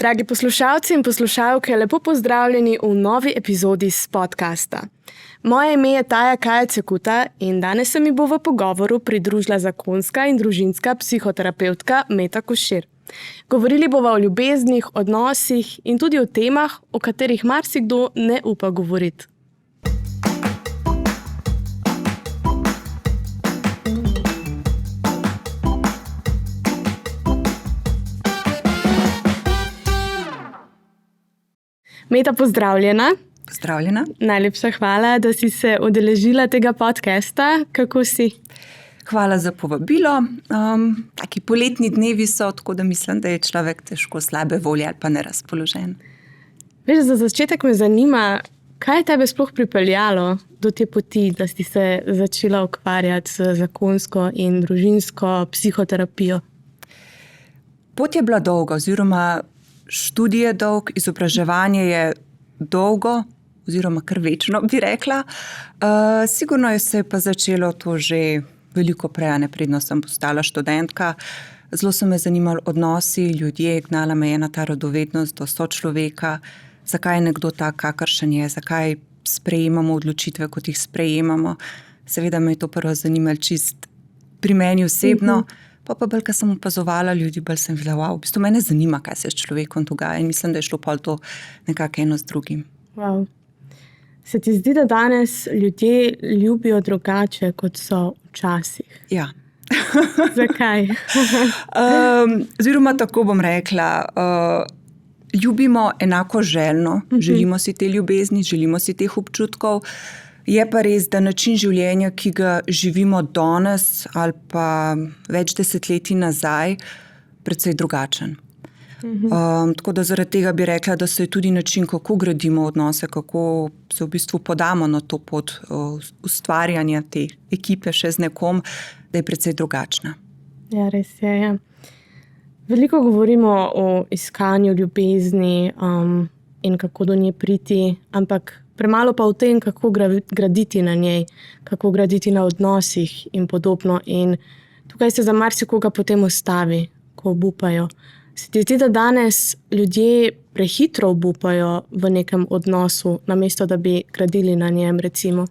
Dragi poslušalci in poslušalke, lepo pozdravljeni v novi epizodi s podcasta. Moje ime je Taja Kaja-Cekuta in danes se mi bo v pogovoru pridružila zakonska in družinska psihoterapevtka Meta Košir. Govorili bova o ljubeznih, odnosih in tudi o temah, o katerih marsikdo ne upa govoriti. Meta, pozdravljena. Pozdravljena. Najlepša hvala, da si se udeležila tega podcasta. Kako si? Hvala za povabilo. Taki poletni dnevi so, tako da mislim, da je človek težko slabe volje ali pa nerazpoložen. Veš, za začetek me zanima, kaj je tebe sploh pripeljalo do te poti, da si se začela ukvarjati z zakonsko in družinsko psihoterapijo? Pot je bila dolga, oziroma študij je dolg, izobraževanje je dolgo, oziroma kar večno, bi rekla. Sigurno se je pa začelo to že veliko prej, predno sem postala študentka. Zelo so me zanimali odnosi, ljudje, gnala me je ena ta radovednost do sočloveka, zakaj je nekdo tak, kakršen je, zakaj sprejemamo odločitve, kot jih sprejemamo. Seveda me je to prvo zanimalo čist pri meni osebno, pa bolj, ko sem opazovala ljudi, bolj sem videla, v bistvu mene zanima, kaj se s človekom dogaja in mislim, da je šlo pol to nekako eno z drugim. Wow. Se ti zdi, da danes ljudje ljubijo drugače, kot so včasih? Ja. Zakaj? Oziroma, tako bom rekla, ljubimo enako željno, želimo si te ljubezni, želimo si teh občutkov. Je pa res, da način življenja, ki ga živimo danes ali pa več desetletij nazaj, precej drugačen. Tako da zaradi tega bi rekla, da se je tudi način, kako gradimo odnose, kako se v bistvu podamo na to pot ustvarjanja te ekipe še z nekom, da je precej drugačna. Ja, res je. Ja. Veliko govorimo o iskanju ljubezni in kako do nje priti, ampak premalo pa o tem, kako graditi na njej, kako graditi na odnosih in podobno. In tukaj se za marsikoga potem ustavi, ko obupajo. Se ti zdi, da danes ljudje prehitro obupajo v nekem odnosu, namesto da bi gradili na njem, recimo?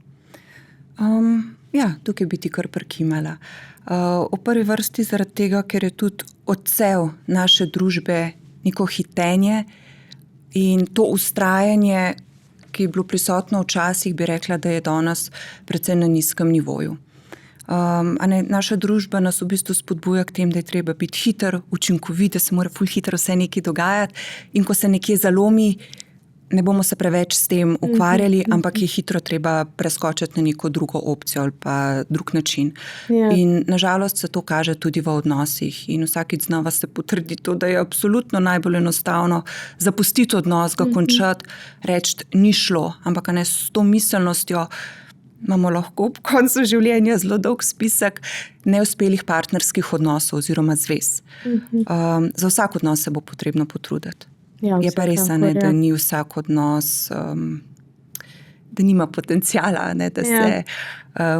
Ja, tukaj bi ti kar prekimala. V prvi vrsti zaradi tega, ker je tudi odsev naše družbe neko hitenje in to vztrajanje, ki je bilo prisotno včasih, bi rekla, da je danes predvsem na nizkem nivoju. Naša družba nas v bistvu spodbuja k tem, da je treba biti hiter, učinkovit, da se mora ful hitro vse nekaj dogajati in ko se nekje zalomi, ne bomo se preveč s tem ukvarjali, ampak je hitro treba preskočiti na neko drugo opcijo ali pa drug način. Ja. In nažalost se to kaže tudi v odnosih in vsakič znova se potrdi to, da je absolutno najbolj enostavno zapustiti odnos, ga končati, reči, ni šlo, ampak ne s to miselnostjo, imamo lahko ob koncu življenja zelo dolg spisek neuspelih partnerskih odnosov oziroma zvez. Za vsak odnos se bo potrebno potruditi. Ja, je pa res, da ni vsak odnos, da nima potencijala, da se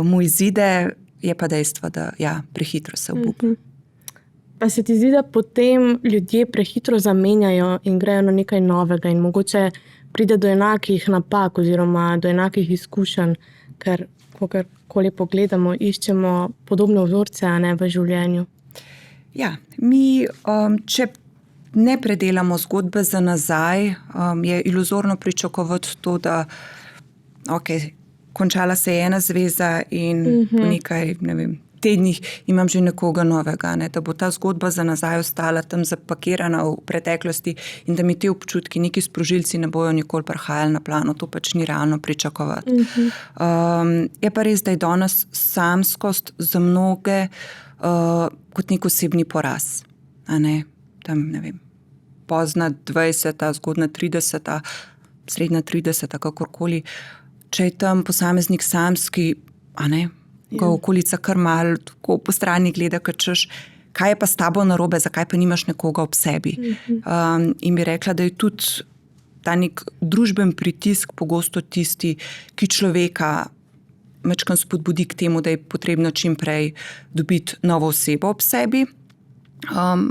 mu izide, je pa dejstvo, da prehitro se obupa. Pa se ti zdi, da potem ljudje prehitro zamenjajo in grejo na nekaj novega in mogoče pride do enakih napak oziroma do enakih izkušenj, ker kakorkoli pogledamo, iščemo podobne vzorce, a ne, v življenju. Ja, mi, če ne predelamo zgodbe za nazaj, je iluzorno pričakovati to, da končala se je ena zveza in po nekaj, tednih imam že nekoga novega, da bo ta zgodba za nazaj ostala tam zapakirana v preteklosti in da mi te občutki, neki sprožilci ne bojo nikoli prihajali na plano, to pač ni realno pričakovati. Je pa res, da je danes samskost za mnoge kot nek osebni poraz, tam, pozna 20, zgodna 30, srednja 30, kakorkoli. Če je tam posameznik samski, ga okolica kar malo tako po strani gleda, kot češ, kaj je pa s tabo narobe, zakaj pa nimaš nekoga ob sebi. In bi rekla, da je tudi ta nek družben pritisk pogosto tisti, ki človeka majčkeno spodbudi k temu, da je potrebno čim prej dobiti novo osebo ob sebi.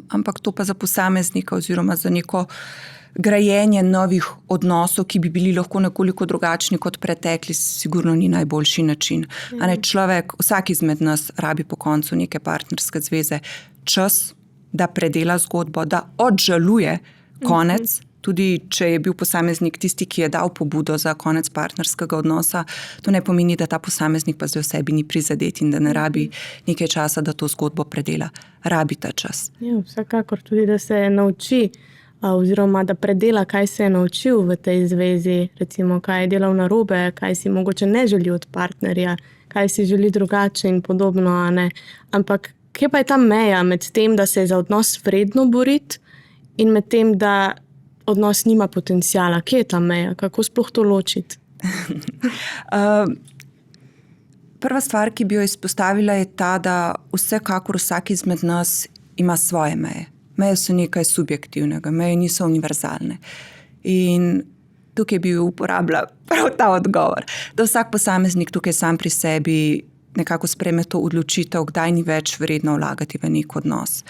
Ampak to pa za posameznika oziroma za neko grajenje novih odnosov, ki bi bili lahko nekoliko drugačni kot pretekli, sigurno ni najboljši način. A ne, človek, vsak izmed nas rabi po koncu neke partnerske zveze čas, da predela zgodbo, da odžaluje konec, tudi če je bil posameznik tisti, ki je dal pobudo za konec partnerskega odnosa, to ne pomeni, da ta posameznik pa zdaj v sebi ni prizadet in da ne rabi nekaj časa, da to zgodbo predela. Rabi ta čas. Ja, vsekakor tudi, da se nauči oziroma da predela, kaj se je naučil v tej zvezi, recimo, kaj je delal narobe, kaj si mogoče ne želi od partnerja, kaj si želi drugače in podobno, a ne. Ampak kje pa je ta meja med tem, da se je za odnos vredno boriti in med tem, da odnos nima potenciala? Kje je ta meja? Kako sploh to ločiti? Prva stvar, ki bi jo izpostavila, je ta, da vsekakor vsak izmed nas ima svoje meje. Meje so nekaj subjektivnega, meje niso univerzalne. In tukaj bi uporabila prav ta odgovor, da vsak posameznik tukaj sam pri sebi nekako sprejme to odločitev, kdaj ni več vredno vlagati v nek odnos.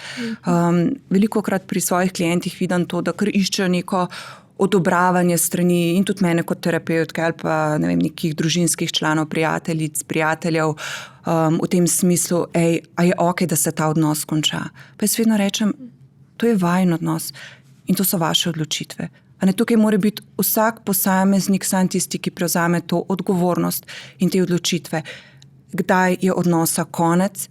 Velikokrat pri svojih klientih vidim to, da kar iščejo neko odobravanje strani in tudi mene kot terapevtke ali pa nekih družinskih članov, prijateljic, prijateljev v tem smislu, a je okej, da se ta odnos konča. Pa jaz vedno rečem, to je vajin odnos in to so vaše odločitve. A ne, tukaj mora biti vsak posameznik sam tisti, ki prevzame to odgovornost in te odločitve, kdaj je odnosa konec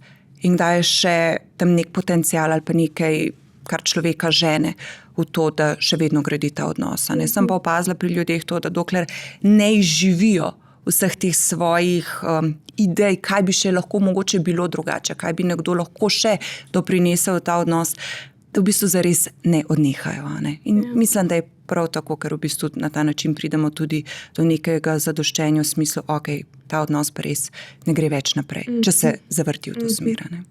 in kdaj je še tam nek potencial ali pa nekaj, kar človeka žene v to, da še vedno gradi ta odnos. Sem pa opazila pri ljudeh to, da dokler ne izživijo vseh teh svojih idej, kaj bi še lahko mogoče bilo drugače, kaj bi nekdo lahko še doprinesel v ta odnos, da v bistvu zares ne odnehajo. Ne? In mislim, da je prav tako, ker v bistvu na ta način pridemo tudi do nekega zadoščenja v smislu, okej, ta odnos pa res ne gre več naprej, če se zavrti v to smer. Ne?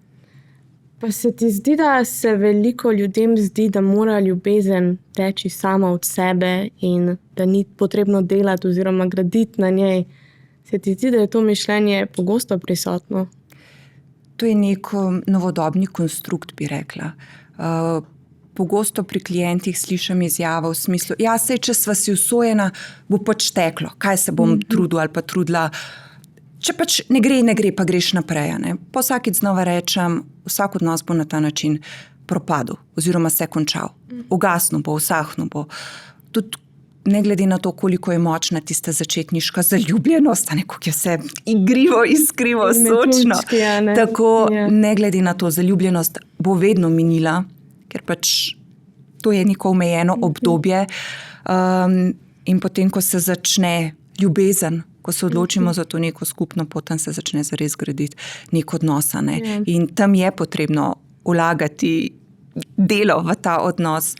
Pa se ti zdi, da se veliko ljudem zdi, da mora ljubezen teči sama od sebe in da ni potrebno delati oziroma graditi na njej? Se ti zdi, da je to mišljenje pogosto prisotno? To je nek novodobni konstrukt, bi rekla. Pogosto pri klientih slišim izjavo v smislu, ja, sej, če sva si usojena, bo pač teklo, kaj se bom trudil ali pa trudila. Če pač ne gre, pa greš naprej. Ne? Pa vsakič znova rečem, vsak od nas bo na ta način propadel oziroma se končal. Ugasnil bo, usahnil bo. Tudi ne glede na to, koliko je močna tista začetniška zaljubljenost, koliko je vse igrivo, iskrivo, sočno. Tako ne glede na to, zaljubljenost bo vedno minila, ker pač to je neko omejeno obdobje. In potem, ko se začne ljubezen, ko se odločimo za to neko skupno pot, tam se začne zares graditi nek odnos. In tam je potrebno vlagati delo v ta odnos,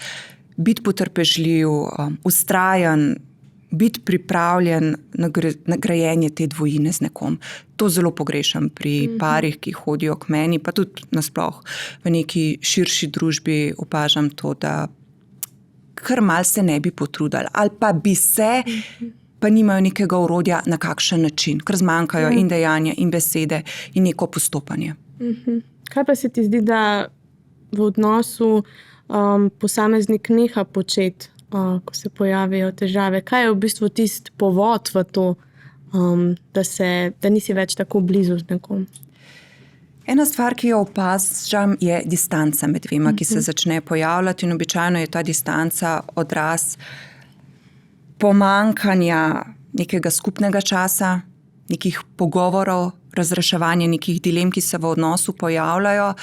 biti potrpežljiv, vztrajen, biti pripravljen na grajenje te dvojine z nekom. To zelo pogrešam pri parih, ki hodijo k meni, pa tudi nasploh v neki širši družbi opažam to, da kar mal se ne bi potrudili ali pa bi se, pa nimajo nekega orodja, na kakšen način, ker zmanjkajo in dejanja in besede in neko postopanje. Kaj pa se ti zdi, da v odnosu posameznik neha početi, ko se pojavijo težave? Kaj je v bistvu tisti povod v to, da nisi več tako blizu z nekom? Ena stvar, ki jo opažam, je distanca med dvema, ki se začne pojavljati in običajno je ta distanca odraz pomanjkanja nekega skupnega časa, nekih pogovorov, razreševanja nekih dilem, ki se v odnosu pojavljajo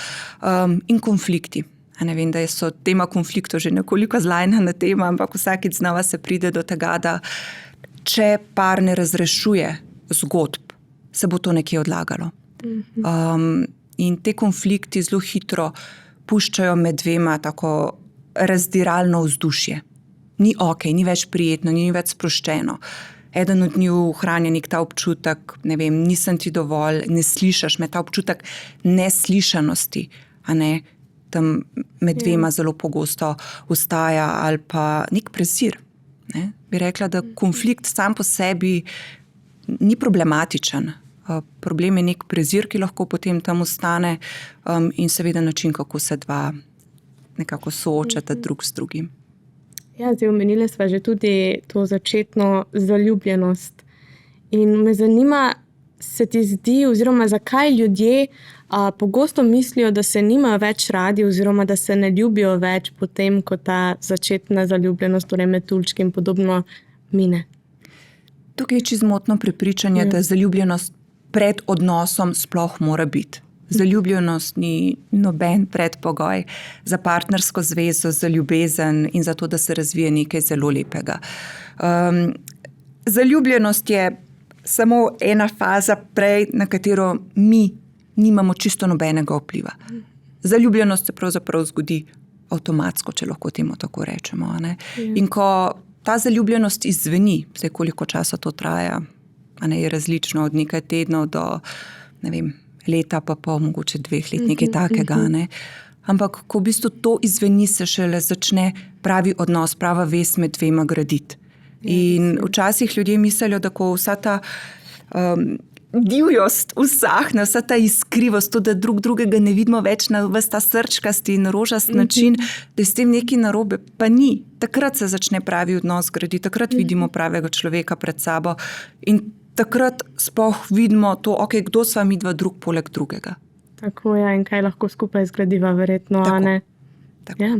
in konflikti. Ne vem, da so tema konfliktov že nekoliko zlajnana tema, ampak vsakič znova se pride do tega, da če par ne razrešuje zgodb, se bo to nekje odlagalo. In te konflikti zelo hitro puščajo med dvema tako razdiralno vzdušje. Ni okej, ni več prijetno, ni več sproščeno. Eden od njiju ohranja nek ta občutek, ne vem, nisem ti dovolj, ne slišaš me, ta občutek neslišanosti, tam med dvema zelo pogosto ostaja ali pa nek prezir. Bi rekla, da konflikt sam po sebi ni problematičen. Problem je nek prezir, ki lahko potem tam ostane in seveda način, kako se dva nekako soočata drug s drugim. Ja, zdaj omenili sva že tudi to začetno zaljubljenost. In me zanima, se ti zdi, oziroma zakaj ljudje pogosto mislijo, da se nimajo več radi, oziroma da se ne ljubijo več potem, ko ta začetna zaljubljenost, torej metuljčki in podobno, mine. Tukaj je čizmotno prepričanje, da zaljubljenost pred odnosom sploh mora biti. Zaljubljenost ni noben predpogoj za partnersko zvezo, za ljubezen in za to, da se razvije nekaj zelo lepega. Zaljubljenost je samo ena faza prej, na katero mi nimamo čisto nobenega vpliva. Zaljubljenost se pravzaprav zgodi avtomatsko, če lahko temu tako rečemo. Ne? In ko ta zaljubljenost izzveni, zdaj koliko časa to traja, je različno od nekaj tednov do, ne vem, leta pa pol, mogoče 2 let, nekaj takega. Ne? Ampak ko v bistvu to izzveni, se šele začne pravi odnos, prava vez med dvema graditi. In včasih ljudje mislijo, da ko vsa ta divjost usahne, vsa ta iskrivost, to, da drug drugega ne vidimo več na ves ta srčkasti in rožast način, da je s tem nekaj narobe. Pa ni. Takrat se začne pravi odnos graditi, takrat vidimo pravega človeka pred sabo in takrat sploh vidimo to, kdo sva midva drug poleg drugega. Tako je, in kaj lahko skupaj zgradiva, verjetno. Tako. A ne? Tako. Ja.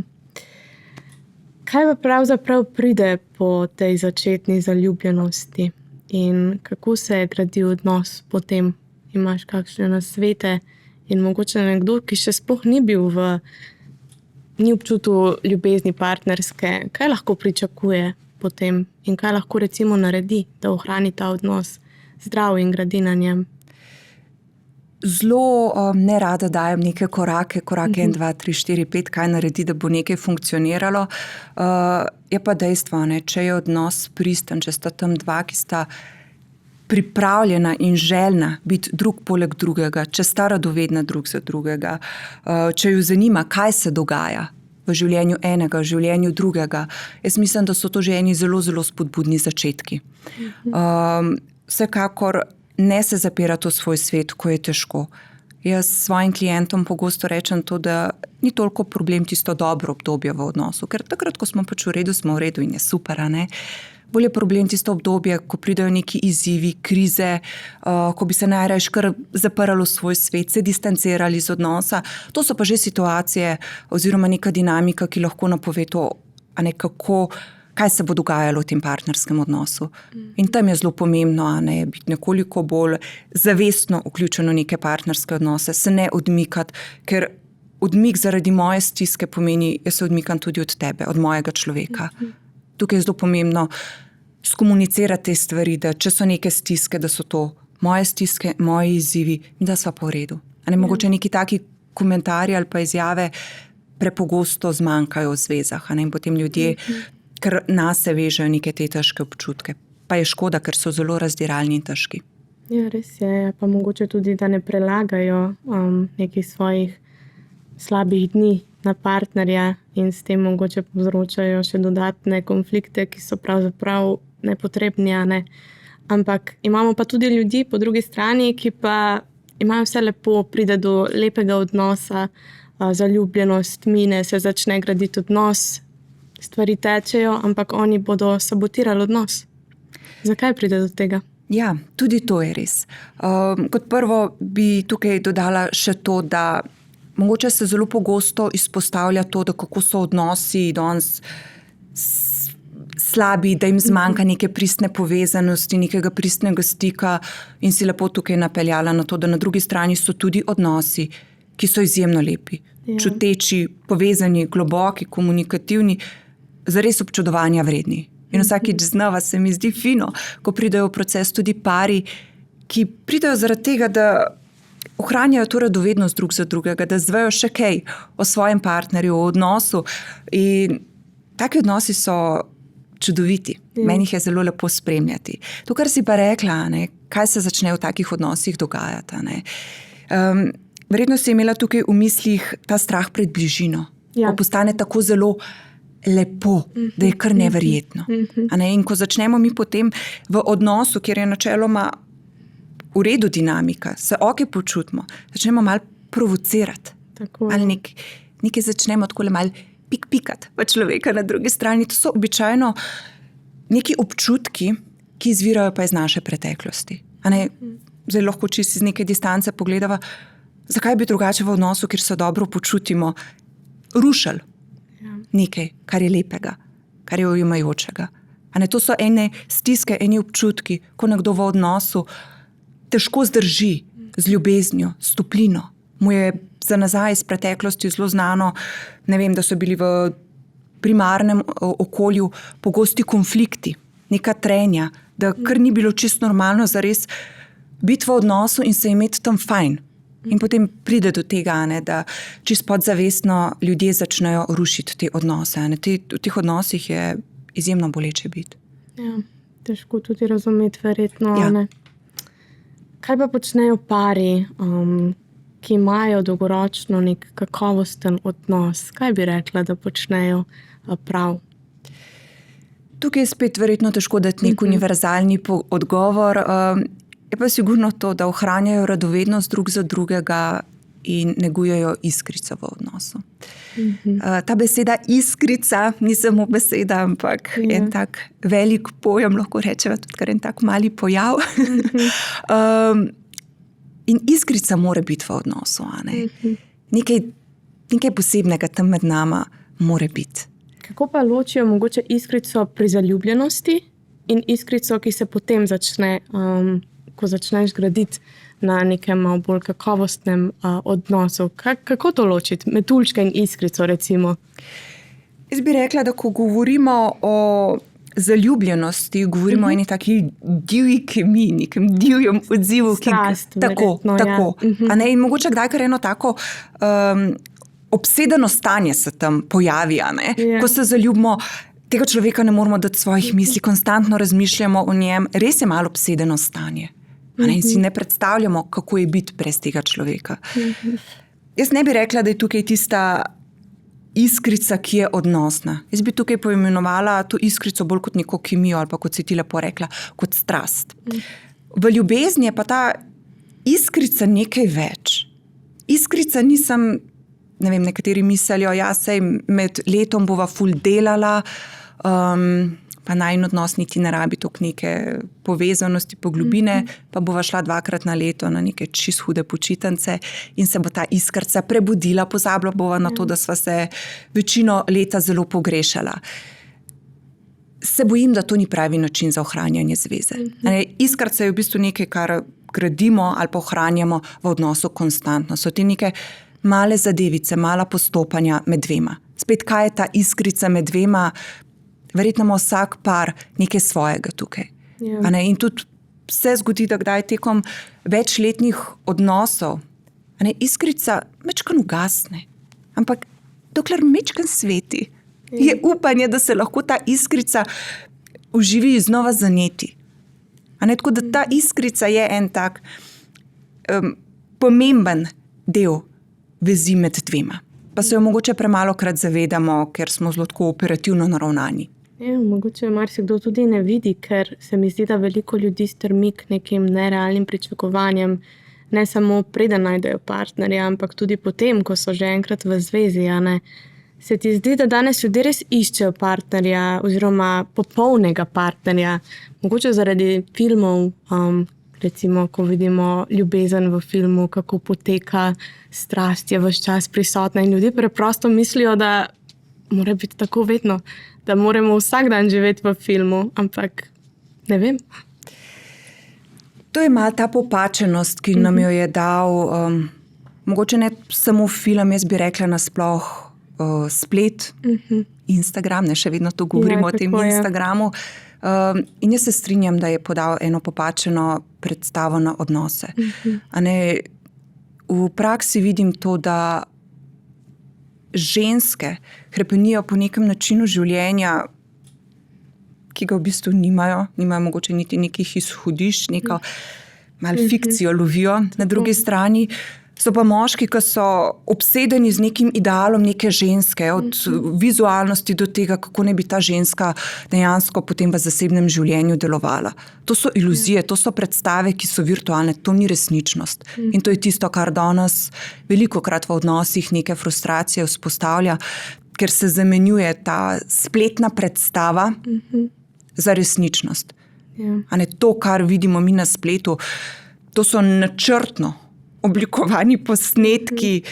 Kaj pa pravzaprav pride po tej začetni zaljubljenosti in kako se gradi odnos potem? Imaš kakšne nasvete in mogoče nekdo, ki še sploh ni občutil ljubezni partnerske, kaj lahko pričakuje potem in kaj lahko recimo naredi, da ohrani ta odnos zdrav in gradi na njem? Zelo nerada dajem neke korake 1, 2, 3, 4, 5, kaj naredi, da bo nekaj funkcioniralo. Je pa dejstvo, ne, če je odnos pristen, če sta tam dva, ki sta pripravljena in željna biti drug poleg drugega, če sta radovedna drug za drugega, če ju zanima, kaj se dogaja v življenju enega, v življenju drugega. Jaz mislim, da so to že eni zelo, zelo spodbudni začetki. Vsekakor ne se zapirati v svoj svet, ko je težko. Jaz svojim klientom pogosto rečem to, da ni toliko problem tisto dobro obdobje v odnosu, ker takrat, ko smo pač v redu, smo v redu in je super, ne? Bolj je problem tisto obdobje, ko pridejo neki izzivi, krize, ko bi se najraje kar zaprali v svoj svet, se distancirali iz odnosa. To so pa že situacije oziroma neka dinamika, ki lahko napove to, kaj se bo dogajalo v tem partnerskem odnosu. In tam je zelo pomembno, biti nekoliko bolj zavestno vključeno v neke partnerske odnose, se ne odmikati, ker odmik zaradi moje stiske pomeni, jaz se odmikam tudi od tebe, od mojega človeka. Tukaj je zelo pomembno skomunicirati te stvari, da če so neke stiske, da so to moje stiske, moji izzivi in da sva pa v redu. Mogoče neki taki komentarji ali pa izjave prepogosto zmanjkajo v zvezah, in potem ljudje ker nas se vežejo neke te težke občutke. Pa je škoda, ker so zelo razdiralni in težki. Ja, res je. Pa mogoče tudi, da ne prelagajo nekih svojih slabih dni na partnerja in s tem mogoče povzročajo še dodatne konflikte, ki so pravzaprav nepotrebni, ne? Ampak imamo pa tudi ljudi po drugi strani, ki pa imajo vse lepo, pride do lepega odnosa, zaljubljenost mine, se začne graditi odnos, stvari tečejo, ampak oni bodo sabotirali odnos. Zakaj pride do tega? Ja, tudi to je res. Kot prvo bi tukaj dodala še to, da mogoče se zelo pogosto izpostavlja to, da kako so odnosi danes slabi, da jim zmanjka neke pristne povezanosti, nekega pristnega stika in si lepo tukaj napeljala na to, da na drugi strani so tudi odnosi, ki so izjemno lepi, čuteči, povezani, globoki, komunikativni, zares občudovanja vredni. In vsakič znova se mi zdi fino, ko pridejo v proces tudi pari, ki pridejo zaradi tega, da ohranjajo to radovednost drug za drugega, da zvejo še kaj o svojem partnerju, o odnosu. In taki odnosi so čudoviti. Meni jih je zelo lepo spremljati. To, kar si pa rekla, kaj se začne v takih odnosih dogajati. Verjetno si imela tukaj v mislih ta strah pred bližino. Ko postane tako zelo lepo, da je kar neverjetno. In ko začnemo mi potem v odnosu, kjer je načeloma v redu dinamika, se počutimo, začnemo malo provocirati. Ali nekaj začnemo tako malo pikati v človeka na drugi strani. To so običajno neki občutki, ki izvirajo pa iz naše preteklosti. Zdaj lahko čisto iz neke distance pogledava, zakaj bi drugače v odnosu, kjer se dobro počutimo, rušili nekaj, kar je lepega, kar je ujemajočega. To so ene stiske, eni občutki, ko nekdo v odnosu težko zdrži z ljubeznijo, s toplino. Mu je za nazaj iz preteklosti zelo znano, ne vem, da so bili v primarnem okolju pogosti konflikti, neka trenja, da kar ni bilo čisto normalno zares biti v odnosu in se imeti tam fajn. In potem pride do tega, da čisto podzavestno ljudje začnejo rušiti te odnose. V teh odnosih je izjemno boleče biti. Ja, težko tudi razumeti, verjetno. Ja. Kaj pa počnejo pari, ki imajo dolgoročno nek kakovosten odnos? Kaj bi rekla, da počnejo prav? Tukaj je spet verjetno težko dati nek univerzalni odgovor. Je pa sigurno to, da ohranjajo radovednost drug za drugega in negujejo iskrico v odnosu. Ta beseda iskrica ni samo beseda, ampak en tak velik pojem, lahko rečemo tudi kar en tak mali pojav. In iskrica mora biti v odnosu. Nekaj posebnega tam med nama mora biti. Kako pa ločijo mogoče iskrico pri zaljubljenosti in iskrico, ki se potem začne, ko začneš graditi na nekem malo bolj kakovostnem odnosu? Kako to ločiti? Metuljčka in iskrico, recimo. Jaz bi rekla, da ko govorimo o zaljubljenosti, govorimo o eni taki divji kemiji, nekem divjem odzivu. Strast, tako. Ja. In mogoče kdaj kar eno tako obsedeno stanje se tam pojavi. Ko se zaljubimo, tega človeka ne moramo dati svojih misli, konstantno razmišljamo o njem. Res je malo obsedeno stanje. In si ne predstavljamo, kako je biti brez tega človeka. Jaz ne bi rekla, da je tukaj tista iskrica, ki je odnosna. Jaz bi tukaj poimenovala to iskrico bolj kot neko kemijo, ali pa kot si ti lepo rekla, kot strast. V ljubezni je pa ta iskrica nekaj več. Iskrica nisem, ne vem, nekateri mislijo, sej med letom bova ful delala, pa najin odnos niti ne rabi toliko neke povezanosti, poglobine, pa bova šla 2-krat na leto na neke čist hude počitnice in se bo ta iskrica prebudila, pozabila bova na to, da sva se večino leta zelo pogrešala. Se bojim, da to ni pravi način za ohranjanje zveze. Iskrica je v bistvu nekaj, kar gradimo ali pa ohranjamo v odnosu konstantno. So te neke male zadevice, mala postopanja med dvema. Spet, kaj je ta iskrica med dvema? Verjetno ima vsak par nekaj svojega tukaj. Ja. In tudi se zgodi, da kdaj tekom večletnih odnosov iskrica mečkan ugasne. Ampak dokler mečkan sveti, je upanje, da se lahko ta iskrica oživi znova zaneti. Tako da ta iskrica je en tak pomemben del vezi med dvema. Pa se jo mogoče premalokrat zavedamo, ker smo zelo tako operativno naravnani. Mogoče marsikdo tudi ne vidi, ker se mi zdi, da veliko ljudi strmi k nekim nerealnim pričakovanjem, ne samo preden najdejo partnerja, ampak tudi potem, ko so že enkrat v zvezi. Se ti zdi, da danes ljudje res iščejo partnerja oziroma popolnega partnerja? Mogoče zaradi filmov, recimo, ko vidimo ljubezen v filmu, kako poteka, strast je ves čas prisotna in ljudje preprosto mislijo, da mora biti tako vedno, da moramo vsak dan živeti v filmu, ampak ne vem. To je malo ta popačenost, ki nam jo je dal, mogoče ne samo film, jaz bi rekla nasploh splet, Instagram, še vedno to govorimo o tem Instagramu. In jaz se strinjam, da je podal eno popačeno predstavo na odnose. V praksi vidim to, da ženske hrepenijo po nekem načinu življenja, ki ga v bistvu nimajo mogoče niti nekih izhodišč, neko malo fikcijo lovijo. Na drugi strani so pa moški, ki so obsedeni z nekim idealom neke ženske, od vizualnosti do tega, kako naj bi ta ženska dejansko potem v zasebnem življenju delovala. To so iluzije, to so predstave, ki so virtualne, to ni resničnost. In to je tisto, kar danes velikokrat v odnosih neke frustracije vzpostavlja, ker se zamenjuje ta spletna predstava za resničnost. A ne to, kar vidimo mi na spletu, to so načrtno oblikovani posnetki,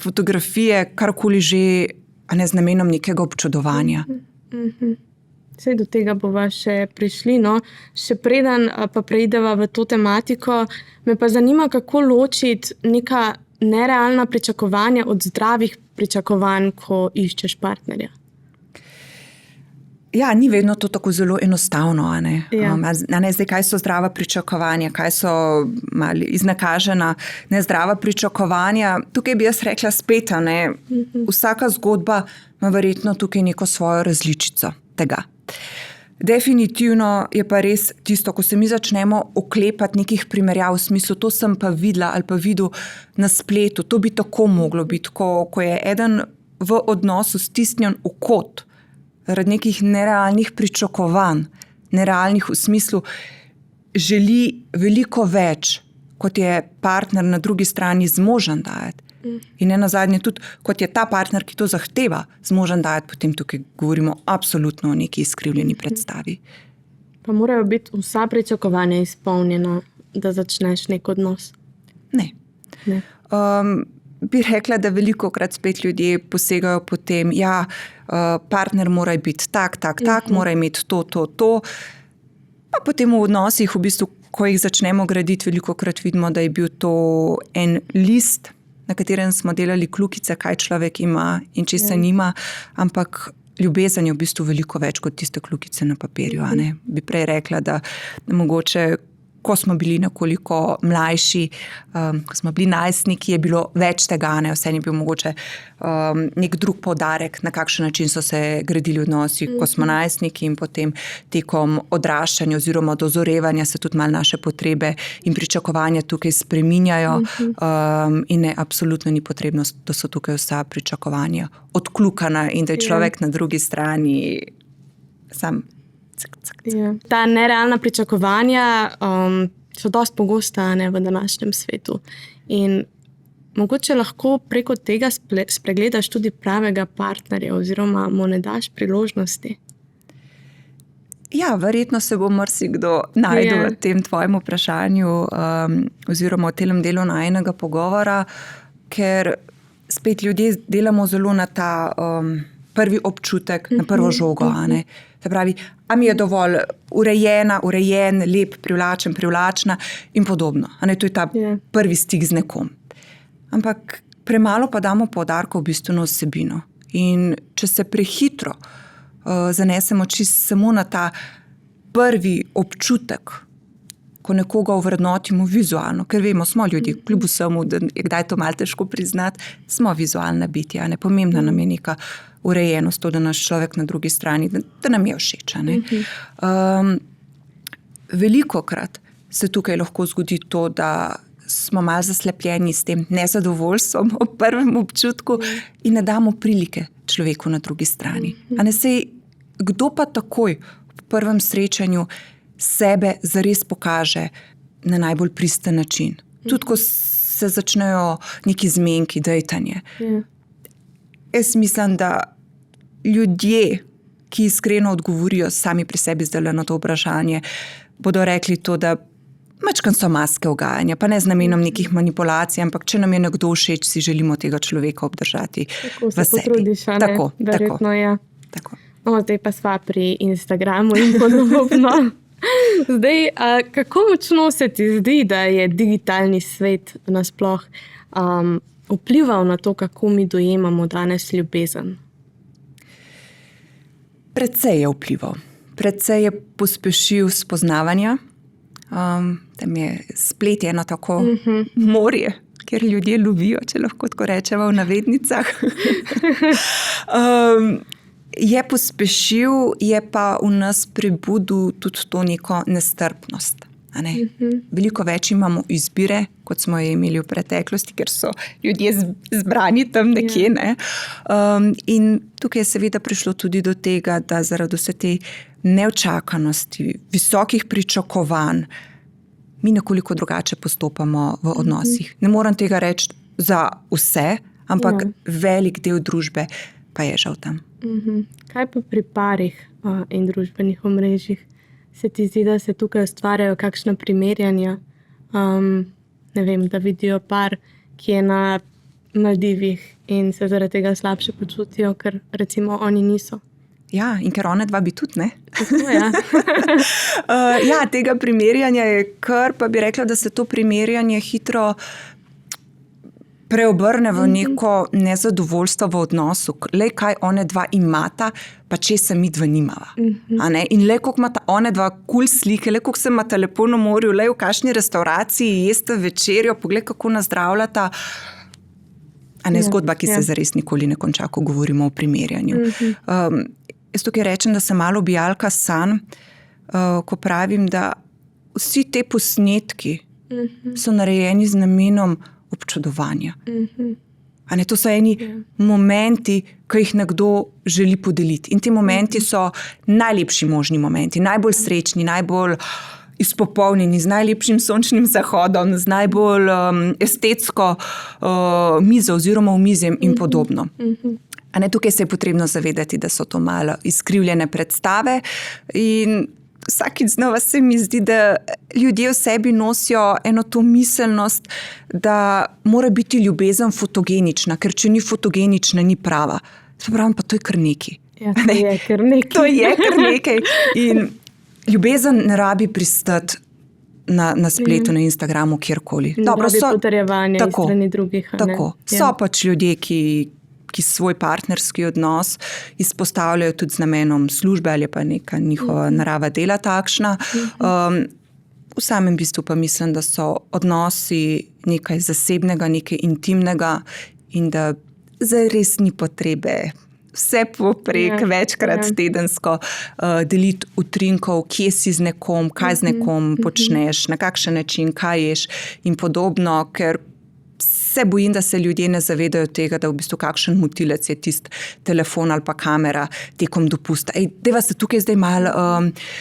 fotografije, karkoli že, a ne z namenom nekega občudovanja. Saj do tega bova še prišli, no. Še preden pa preideva v to tematiko, me pa zanima, kako ločiti neka nerealna pričakovanja od zdravih pričakovanj, ko iščeš partnerja. Ja, ni vedno to tako zelo enostavno, a ne. Ja. Zdaj, kaj so zdrava pričakovanja, kaj so malo iznakažena nezdrava pričakovanja. Tukaj bi jaz rekla spet, a ne. Vsaka zgodba ima verjetno tukaj neko svojo različico tega. Definitivno je pa res tisto, ko se mi začnemo oklepati nekih primerjav, v smislu, to sem pa videla ali pa videl na spletu, to bi tako moglo biti, ko je eden v odnosu stisnjen v kot, zaradi nekih nerealnih pričakovanj, nerealnih v smislu, želi veliko več, kot je partner na drugi strani zmožen dajati. In nenazadnje tudi, kot je ta partner, ki to zahteva, zmožen dajati, potem tukaj govorimo absolutno o neki izkrivljeni predstavi. Pa morajo biti vsa pričakovanja izpolnjena, da začneš nek odnos? Ne. Bi rekla, da velikokrat spet ljudje posegajo po tem, partner mora biti tak, mora imeti to. Pa potem v odnosih, v bistvu, ko jih začnemo graditi, velikokrat vidimo, da je bil to en list, na katerem smo delali kljukice, kaj človek ima in česa nima, ampak ljubezen je v bistvu veliko več kot tiste kljukice na papirju. A ne? Bi prej rekla, da mogoče, ko smo bili nekoliko mlajši, ko smo bili najstniki, je bilo več tega, ne? Vse je bil mogoče nek drug poudarek, na kakšen način so se gradili odnosi, ko smo najstniki, in potem tekom odraščanja oziroma dozorevanja se tudi malo naše potrebe in pričakovanja tukaj spreminjajo, in ne, absolutno ni potrebno, da so tukaj vsa pričakovanja odkljukana in da je človek na drugi strani sam. Ja. Ta nerealna pričakovanja so dosti pogosta, ne, v današnjem svetu. In mogoče lahko preko tega spregledaš tudi pravega partnerja oziroma mu ne daš priložnosti. Ja, verjetno se bo marsikdo našel v tem tvojem vprašanju oziroma v tem delu najinega pogovora, ker spet ljudje delamo zelo na ta prvi občutek, na prvo žogo, a ne. Se pravi, a mi je dovolj urejen, lep, privlačna in podobno. A ne, to je ta prvi stik z nekom. Ampak premalo pa damo poudarka v bistvu na vsebino. In če se prehitro zanesemo čisto samo na ta prvi občutek, ko nekoga ovrednotimo vizualno, ker vemo, smo ljudje, kljub vsemu, da je kdaj to malo težko priznati, smo vizualna bitja, ne, pomembna nam je neka urejenost, to, da naš človek na drugi strani, da nam je všeč. Velikokrat se tukaj lahko zgodi to, da smo malo zaslepljeni s tem nezadovoljstvom ob prvem občutku in ne damo prilike človeku na drugi strani. A ne, sej, kdo pa takoj v prvem srečanju sebe zares pokaže na najbolj pristen način. Tudi, ko se začnejo neki zmenki, dejtanje. Jaz mislim, da ljudje, ki iskreno odgovorijo sami pri sebi zdaj na to vprašanje, bodo rekli to, da majčkeno so maske ugajanja, pa ne z namenom nekih manipulacij, ampak če nam je nekdo všeč, si želimo tega človeka obdržati v sebi. Tako se potrudiš, a ne? Verjetno, ja. Tako. No, zdaj pa sva pri Instagramu in podobno. Zdaj, kako močno se ti zdi, da je digitalni svet nasploh vplival na to, kako mi dojemamo danes ljubezen? Precej je vplival. Precej je pospešil spoznavanja. Tam je splet eno tako morje, kjer ljudje lovijo, če lahko tako rečemo v navednicah. Je pospešil, je pa v nas prebudil tudi to neko nestrpnost. A ne? Veliko več imamo izbire, kot smo jo imeli v preteklosti, ker so ljudje zbrani tam nekje. Ne? In tukaj je seveda prišlo tudi do tega, da zaradi vse te neočakanosti, visokih pričakovanj, mi nekoliko drugače postopamo v odnosih. Ne moram tega reči za vse, ampak velik del družbe pa je žal tam. Kaj pa pri parih in družbenih omrežjih? Se ti zdi, da se tukaj ustvarjajo kakšna primerjanja? Ne vem, da vidijo par, ki je na Maldivih in se zaradi tega slabše počutijo, ker recimo oni niso. Ja, in ker one dva bi tudi, ne? Tako, ja. Ja, tega primerjanja je kar, pa bi rekla, da se to primerjanje hitro preobrne v neko nezadovoljstvo v odnosu. Le kaj one dva imata, pa česa mi dva nimava. A ne? In le koliko imata one dva cool slike, le koliko se imata lepo na morju, le v kakšni restauraciji jeste večerjo, pogled kako nazdravljata. A ne zgodba, ki se zares nikoli ne konča, ko govorimo o primerjanju. Jaz tukaj rečem, da sem malo ubijalka sanj, ko pravim, da vsi te posnetki so narejeni z namenom občudovanja. A ne, to so eni momenti, ki jih nekdo želi podeliti. In ti momenti so najlepši možni momenti, najbolj srečni, najbolj izpopolnjeni, z najlepšim sončnim zahodom, z najbolj estetsko mizo oziroma omizjem in podobno. A ne, tukaj se je potrebno zavedati, da so to malo izkrivljene predstave in vsakič znova se mi zdi, da ljudje v sebi nosijo eno to miselnost, da mora biti ljubezen fotogenična, ker če ni fotogenična, ni prava. Pravim, pa to je kar nekaj. Ja, to je kar nekaj. To je kar nekaj. In ljubezen ne rabi pristati na spletu, na Instagramu, kjerkoli. Ne rabi potrjevanja iz strani drugih. Tako. So pač ljudje, ki svoj partnerski odnos izpostavljajo tudi z namenom službe ali pa neka njihova narava dela takšna. V samem bistvu pa mislim, da so odnosi nekaj zasebnega, nekaj intimnega in da zares ni potrebe vse poprek, večkrat tedensko deliti utrinkov, kje si z nekom, kaj z nekom počneš, na kakšen način, kaj ješ in podobno, ker se bojim, da se ljudje ne zavedajo tega, da v bistvu kakšen motilec je tist telefon ali pa kamera tekom dopusta. Deva se tukaj zdaj malo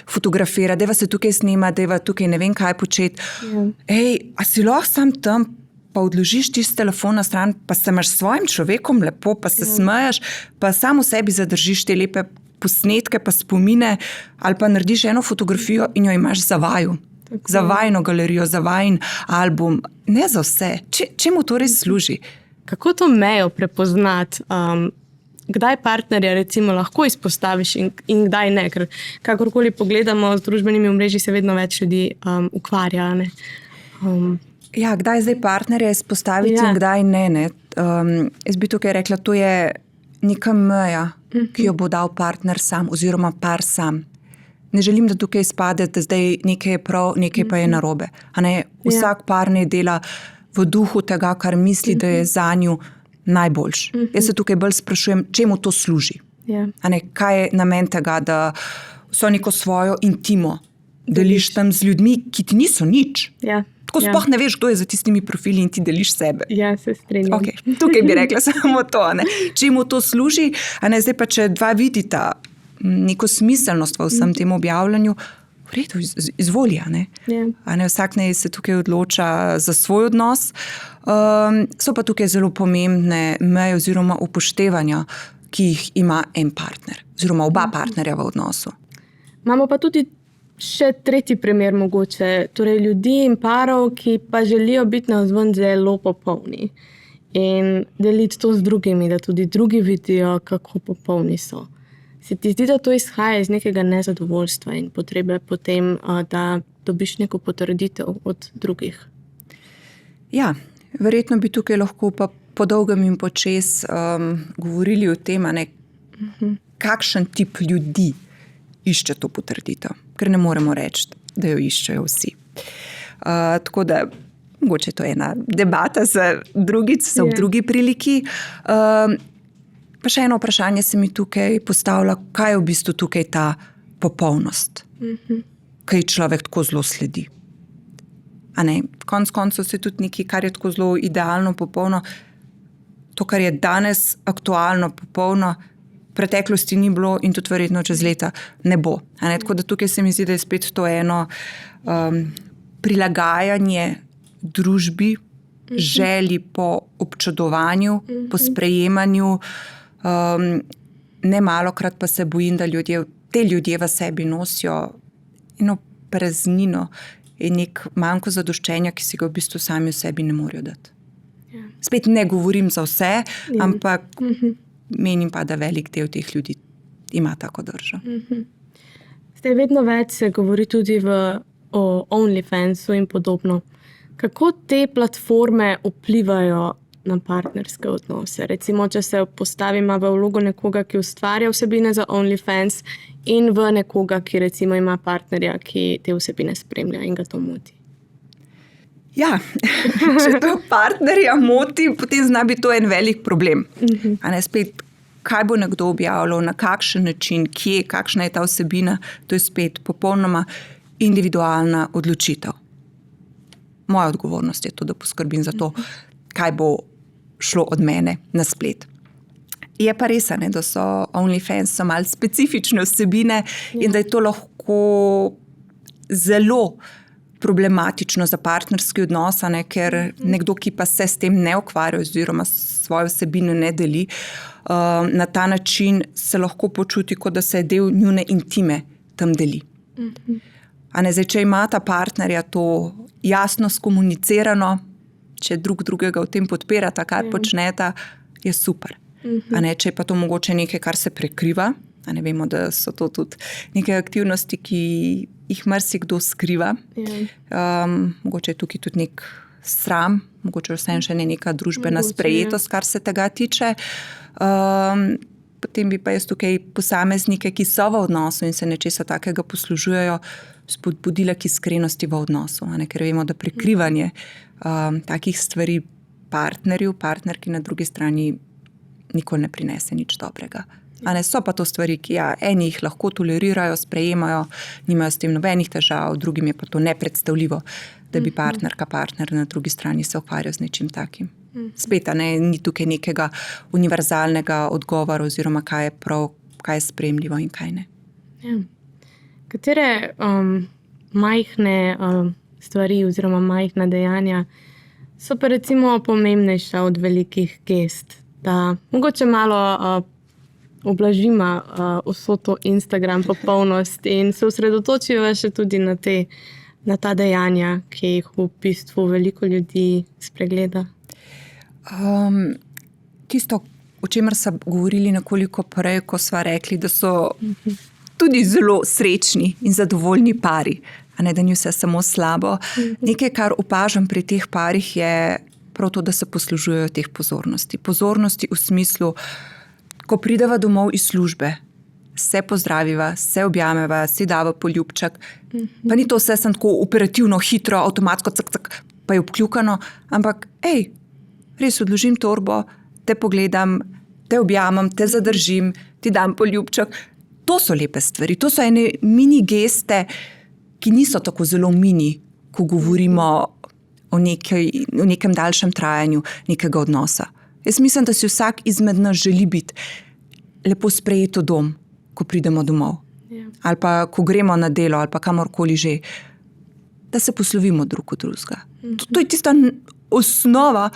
fotografira, deva se tukaj snema, deva tukaj ne vem kaj početi. A si lahko sam tam, pa odložiš tist telefon na stran, pa se imaš s svojim človekom lepo, pa se smeješ, pa samo v sebi zadržiš te lepe posnetke, pa spomine, ali pa narediš eno fotografijo in jo imaš za vaju. Za vajno galerijo, za vajn album, ne za vse. Čemu to res služi? Kako to mejo prepoznati? Kdaj partnerja recimo lahko izpostaviš in kdaj ne? Ker kakorkoli pogledamo, z družbenimi omrežji se vedno več ljudi ukvarja. Ne? Ja, kdaj zdaj partnerja izpostaviti in kdaj ne. Jaz bi tukaj rekla, to je neka meja, ki jo bo dal partner sam oziroma par sam. Ne želim, da tukaj izpade, da zdaj nekaj je prav, nekaj pa je narobe. Vsak par ne dela v duhu tega, kar misli, da je zanju najboljš. Jaz se tukaj bolj sprašujem, čemu to služi. Kaj je namen tega, da so neko svojo intimo deliš tam z ljudmi, ki ti niso nič. Tako sploh ne veš, kdo je za tistimi profili in ti deliš sebe. Ja, se strinjam. Tukaj bi rekla samo to. Čemu to služi? Zdaj pa, če dva vidita neko smiselnost v vsem tem objavljanju, v redu, izvolja. Vsak naj se tukaj odloča za svoj odnos. So pa tukaj zelo pomembne meje oziroma upoštevanja, ki jih ima en partner, oziroma oba partnerja v odnosu. Imamo pa tudi še tretji primer mogoče, torej ljudi in parov, ki pa želijo biti navzven zelo popolni in deliti to z drugimi, da tudi drugi vidijo, kako popolni so. Se ti zdi, da to izhaja iz nekega nezadovoljstva in potrebe potem, da dobiš neko potrditev od drugih? Ja, verjetno bi tukaj lahko pa po dolgem in počez govorili o tem, kakšen tip ljudi išče to potrditev. Ker ne moremo reči, da jo iščejo vsi. Tako da, mogoče to je ena debata za drugič, v drugi priliki. Pa še eno vprašanje se mi tukaj postavlja, kaj je v bistvu tukaj ta popolnost, kaj človek tako zelo sledi. Konec koncev se tudi nekaj, kar je tako zelo idealno, popolno, to, kar je danes aktualno, popolno, v preteklosti ni bilo in tudi verjetno čez leta ne bo. Tako da tukaj se mi zdi, da je spet to eno prilagajanje družbi, želji po občudovanju, po sprejemanju, Ne malokrat pa se bojim, da te ljudje v sebi nosijo eno praznino in nek manko zadoščenja, ki si ga v bistvu sami v sebi ne morejo dati. Ja. Spet ne govorim za vse, ampak menim pa, da velik del teh ljudi ima tako držo. Zdaj, vedno več se govori tudi o OnlyFansu in podobno. Kako te platforme vplivajo na partnerske odnose? Recimo, če se postavimo v vlogo nekoga, ki ustvarja vsebine za OnlyFans in v nekoga, ki recimo ima partnerja, ki te vsebine spremlja in ga to moti. Ja, če to partnerja moti, potem zna biti to en velik problem. A ne spet, kaj bo nekdo objavljal, na kakšen način, kje, kakšna je ta vsebina, to je spet popolnoma individualna odločitev. Moja odgovornost je to, da poskrbim za to, kaj bo šlo od mene na splet. Je pa res, ne, da so OnlyFans so malo specifične vsebine in da je to lahko zelo problematično za partnerski odnos, ne, ker nekdo, ki pa se s tem ne ukvarja oziroma svojo vsebino ne deli, na ta način se lahko počuti, kot da se del njune intime tam deli. A ne, zdaj, če ima ta partnerja to jasno skomunicirano, če drugega v tem podpirata, kar počneta, je super. A ne, če je pa to mogoče nekaj, kar se prekriva, a ne, vemo, da so to tudi neke aktivnosti, ki jih marsikdo skriva. Mogoče je tukaj tudi nek sram, mogoče vseeno še neka družbena sprejetost, kar se tega tiče. Potem bi pa jaz tukaj posameznike, ki so v odnosu in se nečesa takega poslužujejo, spodbudila k iskrenosti v odnosu. A ne, ker vemo, da prekrivanje takih stvari partnerju, partnerki na drugi strani nikoli ne prinese nič dobrega. A ne, so pa to stvari, ki eni jih lahko tolerirajo, sprejemajo, nimajo s tem nobenih težav, drugim je pa to nepredstavljivo, da bi partner na drugi strani se ukvarjal z nečim takim. Spet, ne, ni tukaj nekega univerzalnega odgovora oziroma kaj je prav, kaj je sprejemljivo in kaj ne. Ja. Katere majhne stvari oziroma majhna dejanja so pa recimo pomembnejša od velikih gest, da mogoče malo oblažimo vso to Instagram popolnost in se osredotočijo še tudi na ta dejanja, ki jih v bistvu veliko ljudi spregleda. Tisto, o čemer so govorili nekoliko prej, ko sva rekli, da so tudi zelo srečni in zadovoljni pari, a ne, da ni vse samo slabo. Nekaj, kar opažam pri teh parih, je prav to, da se poslužujejo teh pozornosti. Pozornosti v smislu, ko prideva domov iz službe, se pozdraviva, se objameva, si dava poljubček, pa ni to vse sem tako operativno, hitro, avtomatsko, pa je obkljukano, ampak res odložim torbo, te pogledam, te objamem, te zadržim, ti dam poljubček. To so lepe stvari, to so ene mini geste, ki niso tako zelo mini, ko govorimo o nekem daljšem trajanju nekega odnosa. Jaz mislim, da si vsak izmed nas želi biti lepo sprejeto dom, ko pridemo domov. Ali pa, ko gremo na delo, ali pa kamorkoli že, da se poslovimo drug od drugega. To je tista osnova,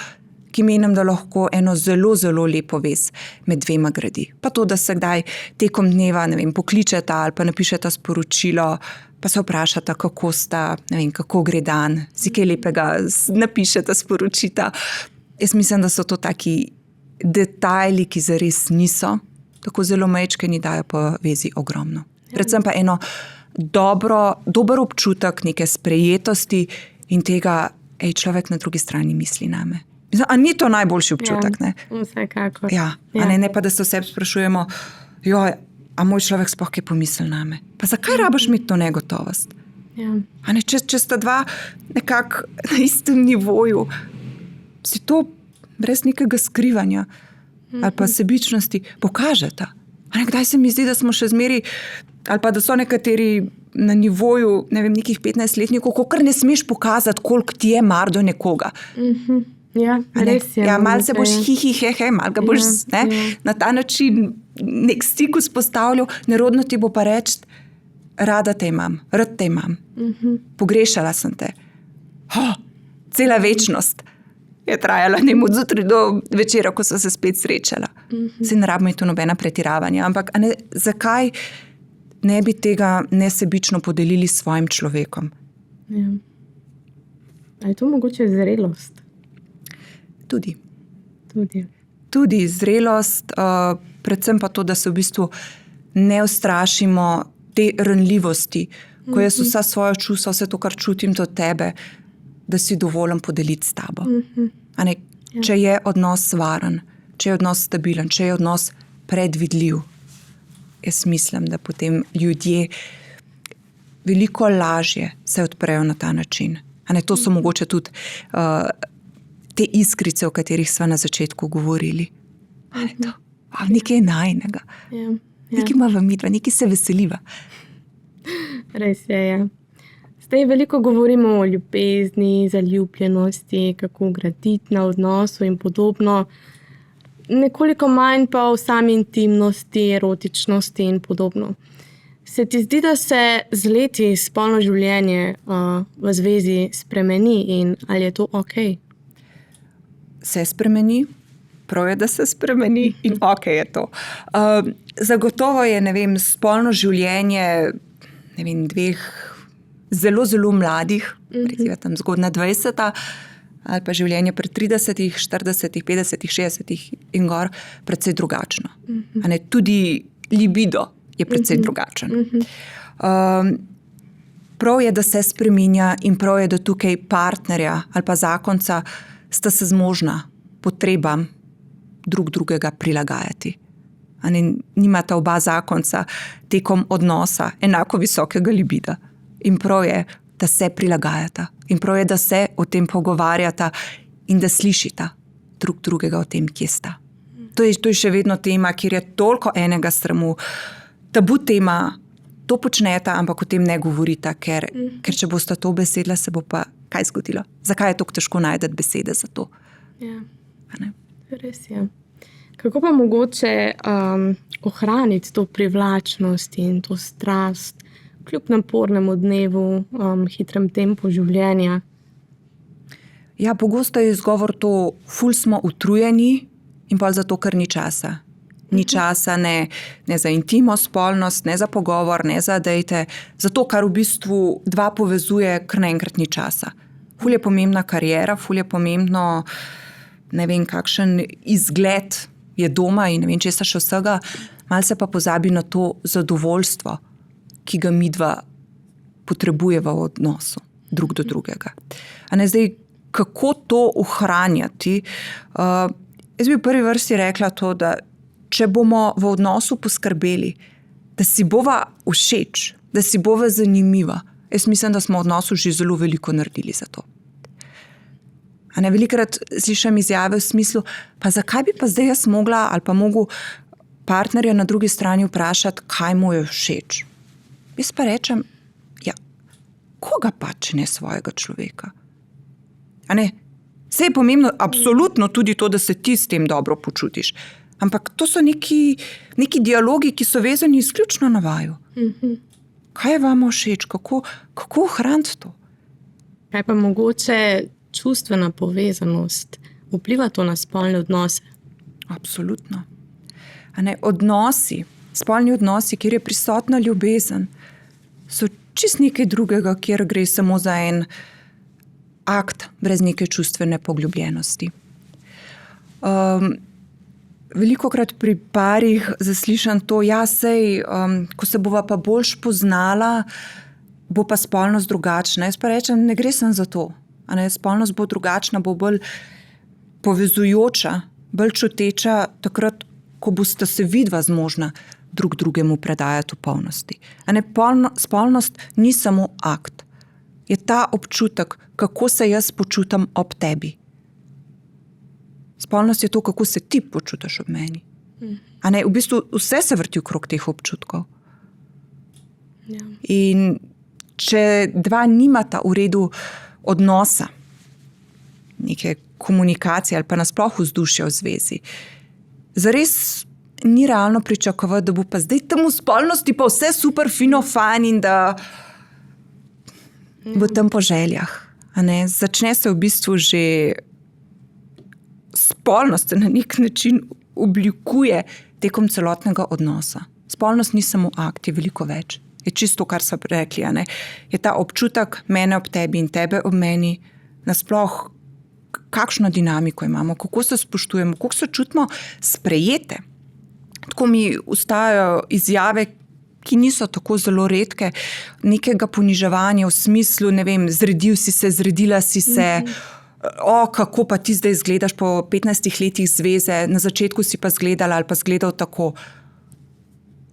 ki menim, da lahko eno zelo, zelo lepo vez med dvema gradi. Pa to, da se kdaj tekom dneva, ne vem, pokličeta ali pa napišeta sporočilo, pa se vprašata, kako sta, ne vem, kako gre dan, si kaj lepega napišeta, sporočita. Jaz mislim, da so to taki detajli, ki zares niso tako zelo majčkeni, dajo pa vezi ogromno. Predvsem pa eno dober občutek neke sprejetosti in tega, človek na drugi strani misli name. A ni to najboljši občutek, ne? Vsekakor. Ja, ne pa, da se vse sprašujemo, a moj človek sploh kaj pomisli name? Pa zakaj rabiš imeti to negotovost? A ne, če sta dva nekako na istem nivoju, si to brez nekega skrivanja ali pa sebičnosti pokažeta. A ne, kdaj se mi zdi, da smo še zmeri, ali pa da so nekateri na nivoju, ne vem, nekih 15-letnikov, ko kar ne smeš pokazati, koliko ti je mar do nekoga. Ja, res je. Malo se boš malo ga boš na ta način nek stik vzpostavljal, nerodno ti bo pa reči, rada te imam, rad te imam, pogrešala sem te. Cela večnost. je trajala od zjutraj do večera, ko so se spet srečala. Se ne rabimo to nobena pretiravanja, ampak zakaj ne bi tega nesebično podelili s svojim človekom? Ja. A je to mogoče zrelost? Tudi zrelost, predvsem pa to, da se v bistvu ne ustrašimo te ranljivosti, ko jaz vsa svoja čustva, vse to, kar čutim do tebe, da si dovolim podeliti s tabo. Če je odnos varen, če je odnos stabilen, če je odnos predvidljiv, jaz mislim, da potem ljudje veliko lažje se odprejo na ta način. To so mogoče tudi te iskrice, o katerih sva na začetku govorili. Nekaj najnega. Nekaj imava midva, nekaj se veseliva. Res je, ja. Zdaj veliko govorimo o ljubezni, zaljubljenosti, kako graditi na odnosu in podobno. Nekoliko manj pa o sami intimnosti, erotičnosti in podobno. Se ti zdi, da se z leti spolno življenje v zvezi spremeni in ali je to okej? Se spremeni, prav je, da se spremeni in okej je to. Zagotovo je, spolno življenje, dveh zelo, zelo mladih, recimo tam zgodnja 20, ali pa življenje pred 30, 40, 50, 60 in gor, precej drugačno. Tudi libido je precej drugačen. Prav je, da se spreminja in prav je, da tukaj partnerja ali pa zakonca sta se zmožna potrebam drug drugega prilagajati. Nimata oba zakonca tekom odnosa enako visokega libida. In prav je, da se prilagajata. In prav je, da se o tem pogovarjata in da slišita drug drugega o tem, kje sta. To je še vedno tema, kjer je toliko enega sramu. Tabu tema, to počneta, ampak o tem ne govorita, ker če bosta to besedila, se bo pa kaj zgodilo? Zakaj je tako težko najti besede za to? Ja, res je. Kako pa mogoče ohraniti to privlačnost in to strast kljub napornemu dnevu, hitrem tempu življenja? Ja, pogosto je izgovor to, ful smo utrujeni in pa zato, ker ni časa. Ni časa ne za intimo, spolnost, ne za pogovor, ne za dejte. Zato, kar v bistvu dva povezuje, kar naenkrat ni časa. Ful je pomembna kariera, ful je pomembno, kakšen izgled je doma in česa še vsega. Malce pa pozabi na to zadovoljstvo, ki ga midva potrebujeva v odnosu drug do drugega. Zdaj, kako to ohranjati? Jaz bi v prvi vrsti rekla to, da če bomo v odnosu poskrbeli, da si bova všeč, da si bova zanimiva, jaz mislim, da smo v odnosu že zelo veliko naredili za to. Velikokrat slišim izjave v smislu, pa zakaj bi pa zdaj jaz mogla ali pa mogel partnerja na drugi strani vprašati, kaj mu je všeč. Jaz pa rečem, koga pa, če ne svojega človeka? Saj je pomembno absolutno tudi to, da se ti s tem dobro počutiš. Ampak to so neki dialogi, ki so vezani izključno na vaju. Kaj je vama všeč? Kako ohraniti to? Kaj pa mogoče čustvena povezanost? Vpliva to na spolne odnose? Absolutno. Odnosi, spolni odnosi, kjer je prisotna ljubezen, so čist nekaj drugega, kjer gre samo za en akt brez neke čustvene poglobljenosti. Velikokrat pri parih zaslišam to, ko se bova pa boljš poznala, bo pa spolnost drugačna. Jaz pa rečem, ne gre sem za to. Spolnost bo drugačna, bo bolj povezujoča, bolj čuteča, takrat, ko boste se vidva zmožna drug drugemu predajati v polnosti. Spolnost ni samo akt. Je ta občutek, kako se jaz počutam ob tebi. Spolnost je to, kako se ti počutiš ob meni. V bistvu vse se vrti okrog teh občutkov. Ja. In če dva nimata v redu odnosa, neke komunikacije ali pa nasploh vzdušja v zvezi, zares ni realno pričakovati, da bo pa zdaj tam v spolnosti pa vse super, fino, fajn in da bo tam po željah. Začne se v bistvu že spolnost se na nek način oblikuje tekom celotnega odnosa. Spolnost ni samo akt, je veliko več. Je čisto, kar so rekli, a ne? Je ta občutek mene ob tebi in tebe ob meni, nasploh kakšno dinamiko imamo, kako se spoštujemo, kako se čutimo sprejete. Tako mi ustajajo izjave, ki niso tako zelo redke, nekega poniževanja v smislu, ne vem, zredil si se, zredila si se, kako pa ti zdaj izgledaš po 15 letih zveze, na začetku si pa izgledala ali pa izgledal tako.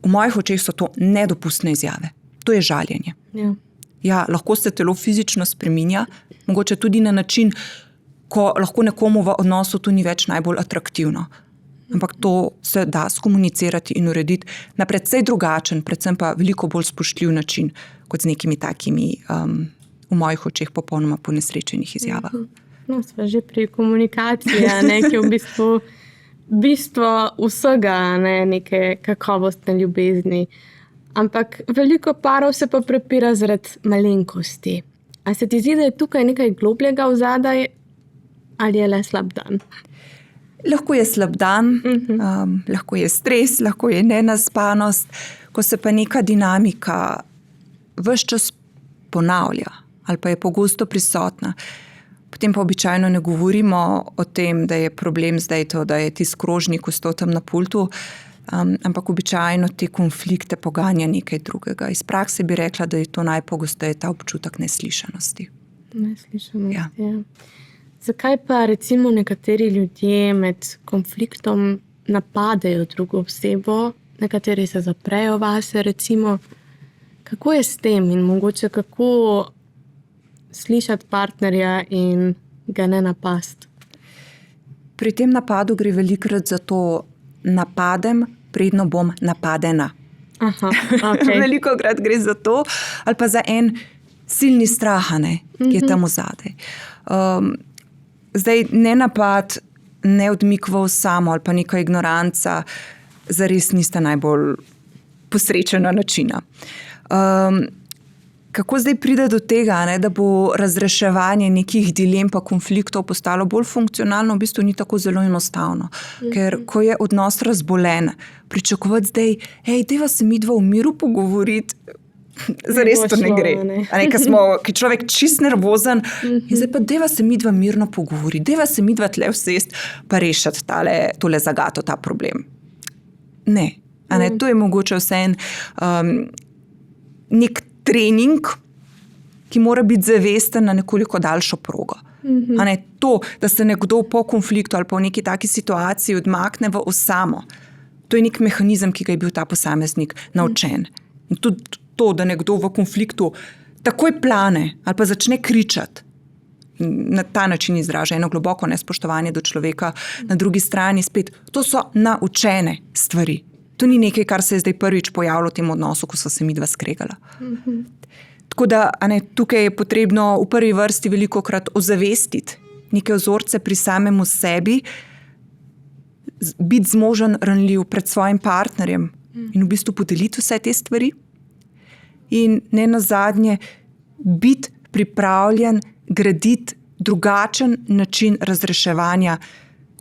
V mojih očeh so to nedopustne izjave. To je žaljenje. Ja. Ja, lahko se telo fizično spreminja, mogoče tudi na način, ko lahko nekomu v odnosu to ni več najbolj atraktivno. Ampak to se da skomunicirati in urediti na precej drugačen, predvsem pa veliko bolj spoštljiv način, kot z nekimi takimi v mojih očeh popolnoma ponesrečenih izjavah. No, sva že pri komunikaciji, ki je v bistvu bistvo vsega, neke kakovostne ljubezni. Ampak veliko parov se pa prepira zaradi malenkosti. A se ti zdi, da je tukaj nekaj globljega vzadaj ali je le slab dan? Lahko je slab dan, lahko je stres, lahko je nenaspanost, ko se pa neka dinamika ves čas ponavlja ali pa je pogosto prisotna. Potem pa običajno ne govorimo o tem, da je problem zdaj to, da je tisti krožnik ostal tam na pultu, ampak običajno te konflikte poganja nekaj drugega. Iz prakse bi rekla, da je to najpogosteje ta občutek neslišanosti. Neslišanosti, ja. Zakaj pa recimo nekateri ljudje med konfliktom napadejo drugo osebo, nekateri se zaprejo vase, recimo, kako je s tem in mogoče kako slišati partnerja in ga ne napasti? Pri tem napadu gre velikokrat za to, napadem, predno bom napadena. Aha, okay. Velikokrat gre za to, ali pa za en silni strah, ki je tam zadaj. Zdaj, ne napad, ne odmik v osamo ali pa neka ignoranca, zares nista najbolj posrečena načina. Kako zdaj pride do tega, da bo razreševanje nekih dilem pa konfliktov postalo bolj funkcionalno, v bistvu ni tako zelo enostavno. Ker ko je odnos razbolen, pričakovati zdaj, dajva se midva v miru pogovoriti, zares to ne gre. Ker človek čist nervozen in zdaj pa dajva se midva mirno pogovoriti, dajva se midva tle vsest pa rešiti tole zagato, ta problem. Ne. To je mogoče vseeno nek trening, ki mora biti zavesten na nekoliko daljšo progo. To, da se nekdo po konfliktu ali po neki taki situaciji odmakne v osamo, to je nek mehanizem, ki ga je bil ta posameznik naučen. In tudi to, da nekdo v konfliktu takoj plane ali pa začne kričati, na ta način izraža eno globoko nespoštovanje do človeka, na drugi strani spet, to so naučene stvari. To ni nekaj, kar se je zdaj prvič pojavilo v tem odnosu, ko so se midva skregala. Tako da tukaj je potrebno v prvi vrsti velikokrat ozavestiti neke vzorce pri samemu sebi, biti zmožen ranljiv pred svojim partnerjem in v bistvu podeliti vse te stvari. In ne nazadnje, biti pripravljen graditi drugačen način razreševanja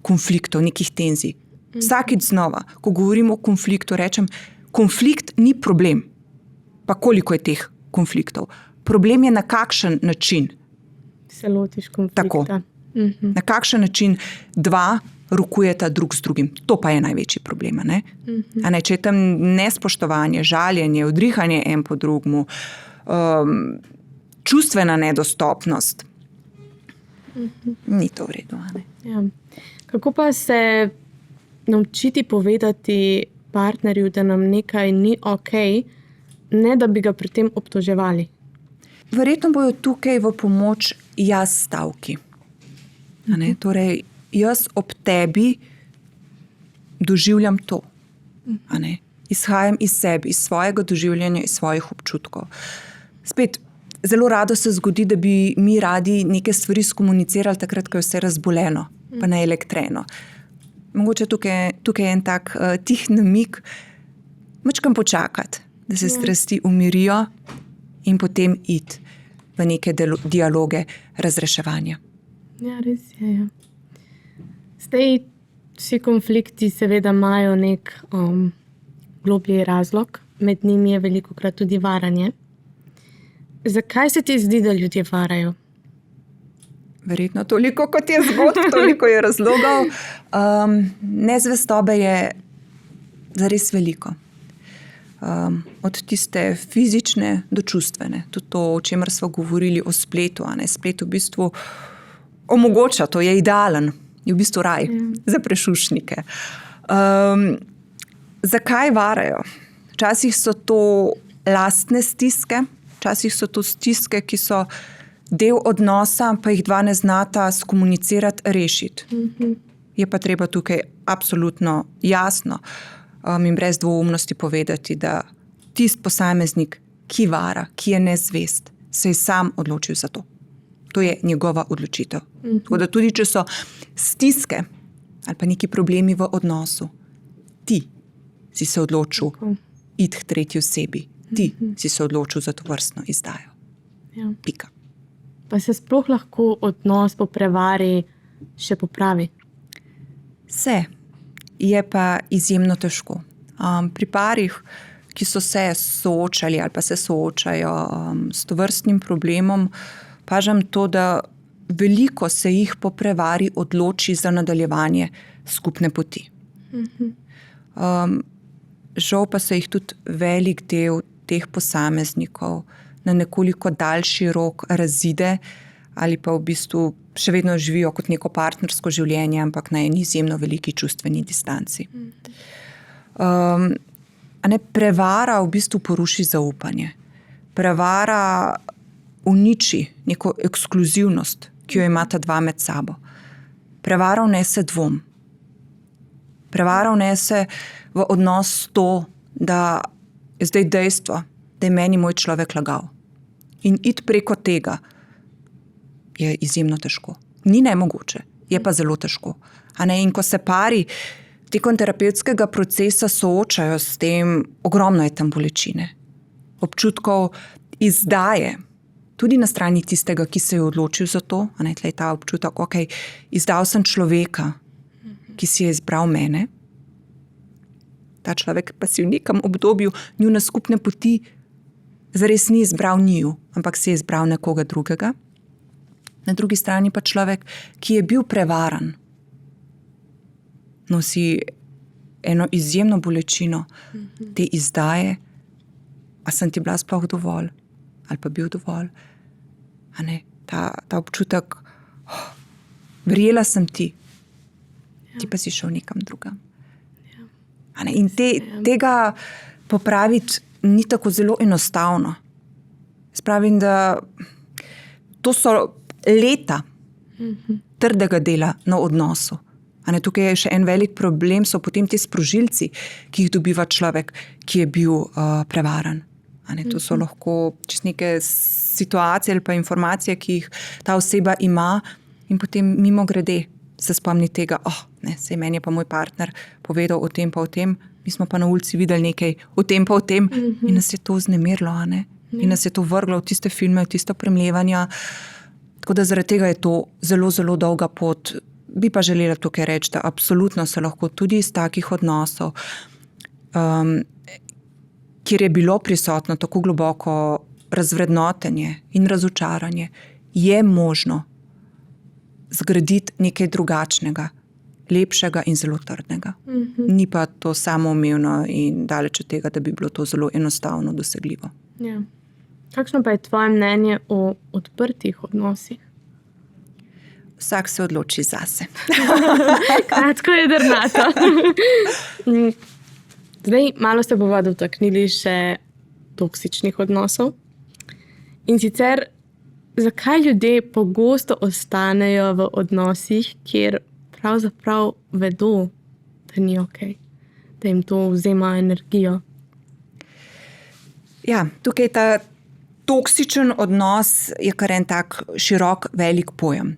konfliktov, nekih tenzij. Vsakič znova, ko govorimo o konfliktu, rečem, konflikt ni problem. Pa koliko je teh konfliktov? Problem je, na kakšen način se lotiš konflikta. Tako. Na kakšen način dva rokujeta drug z drugim. To pa je največji problem. Če je tam nespoštovanje, žaljenje, odrihanje en po drugmu, čustvena nedostopnost, ni to v redu. Ja. Kako pa se naučiti povedati partnerju, da nam nekaj ni okej, ne da bi ga pri tem obtoževali? Verjetno bojo tukaj v pomoč jaz stavki. Torej, jaz ob tebi doživljam to. Izhajam iz sebe, iz svojega doživljanja, iz svojih občutkov. Spet, zelo rado se zgodi, da bi mi radi neke stvari skomunicirali takrat, ko je vse razboleno, pa naelektreno. Mogoče tukaj je en tak tih namig, majčkeno počakati, da se strasti umirijo in potem iti v neke dialoge razreševanja. Ja, res je. Ja. Zdaj, vsi konflikti seveda imajo nek globlji razlog, med njimi je velikokrat tudi varanje. Zakaj se ti zdi, da ljudje varajo? Verjetno toliko, kot je zgodb, toliko je razlogov. Nezvestobe je zares veliko. Od tiste fizične do čustvene. Tudi to, o čemer smo govorili o spletu. Splet v bistvu omogoča, to je idealen, je v bistvu raj za prešušnike. Zakaj varajo? Včasih so to lastne stiske, včasih so to stiske, ki so del odnosa, pa jih dva ne znata skomunicirati, rešiti. Je pa treba tukaj absolutno jasno in brez dvoumnosti povedati, da tisti posameznik, ki vara, ki je nezvest, se je sam odločil za to. To je njegova odločitev. Tako da tudi, če so stiske ali pa neki problemi v odnosu, ti si se odločil iti k tretji osebi. Ti si se odločil za to vrstno izdajo. Ja. Pika. Pa se sploh lahko odnos po prevari še popravi? Se. Je pa izjemno težko. Pri parih, ki so se soočali ali pa se soočajo s tovrstnim problemom, pažam to, da veliko se jih po prevari odloči za nadaljevanje skupne poti. Žal pa se jih tudi velik del teh posameznikov na nekoliko daljši rok razide ali pa v bistvu še vedno živijo kot neko partnersko življenje, ampak na eni izjemno veliki čustveni distanci. Prevara v bistvu poruši zaupanje. Prevara uniči neko ekskluzivnost, ki jo imata dva med sabo. Prevara vnese dvom. Prevara vnese v odnos to, da je zdaj dejstvo, da je meni moj človek lagal. In iti preko tega je izjemno težko. Ni nemogoče, je pa zelo težko. In ko se pari tekom terapevtskega procesa soočajo s tem, ogromno je tam bolečine. Občutkov izdaje, tudi na strani tistega, ki se je odločil za to, tle je ta občutek, ok, izdal sem človeka, ki si je izbral mene. Ta človek pa si v nekem obdobju njune skupne poti zares ni izbral njiju, ampak si je izbral nekoga drugega. Na drugi strani pa človek, ki je bil prevaran, nosi eno izjemno bolečino te izdaje, a sem ti bila sploh dovolj, ali pa bil dovolj. Ta občutek, verjela sem ti, ti pa si šel nekam drugam. In tega popraviti ni tako zelo enostavno. Spravim, da to so leta trdega dela na odnosu. Tukaj je še en velik problem, so potem ti sprožilci, ki jih dobiva človek, ki je bil prevaran. To so lahko čez neke situacije ali pa informacije, ki jih ta oseba ima in potem mimo grede se spomni tega, sej meni je pa moj partner povedal o tem pa o tem, mi smo pa na ulici videli nekaj o tem pa o tem in nas je to vznemirilo, in nas je to vrglo v tiste filme, v tiste premljevanja. Tako da zaradi tega je to zelo, zelo dolga pot. Bi pa želela tukaj reči, da absolutno se lahko tudi iz takih odnosov, kjer je bilo prisotno tako globoko razvrednotenje in razočaranje, je možno zgraditi nekaj drugačnega, lepšega in zelo trdnega. Ni pa to samoumevno in daleč od tega, da bi bilo to zelo enostavno dosegljivo. Ja. Kakšno pa je tvoje mnenje o odprtih odnosih? Vsak se odloči zase. Kratko je drnato. Zdaj, malo se bova dotaknili še toksičnih odnosov. In sicer, zakaj ljudje pogosto ostanejo v odnosih, kjer pravzaprav vedo, da ni okej, da jim to vzema energijo? Ja, tukaj ta toksičen odnos je kar en tak širok, velik pojem.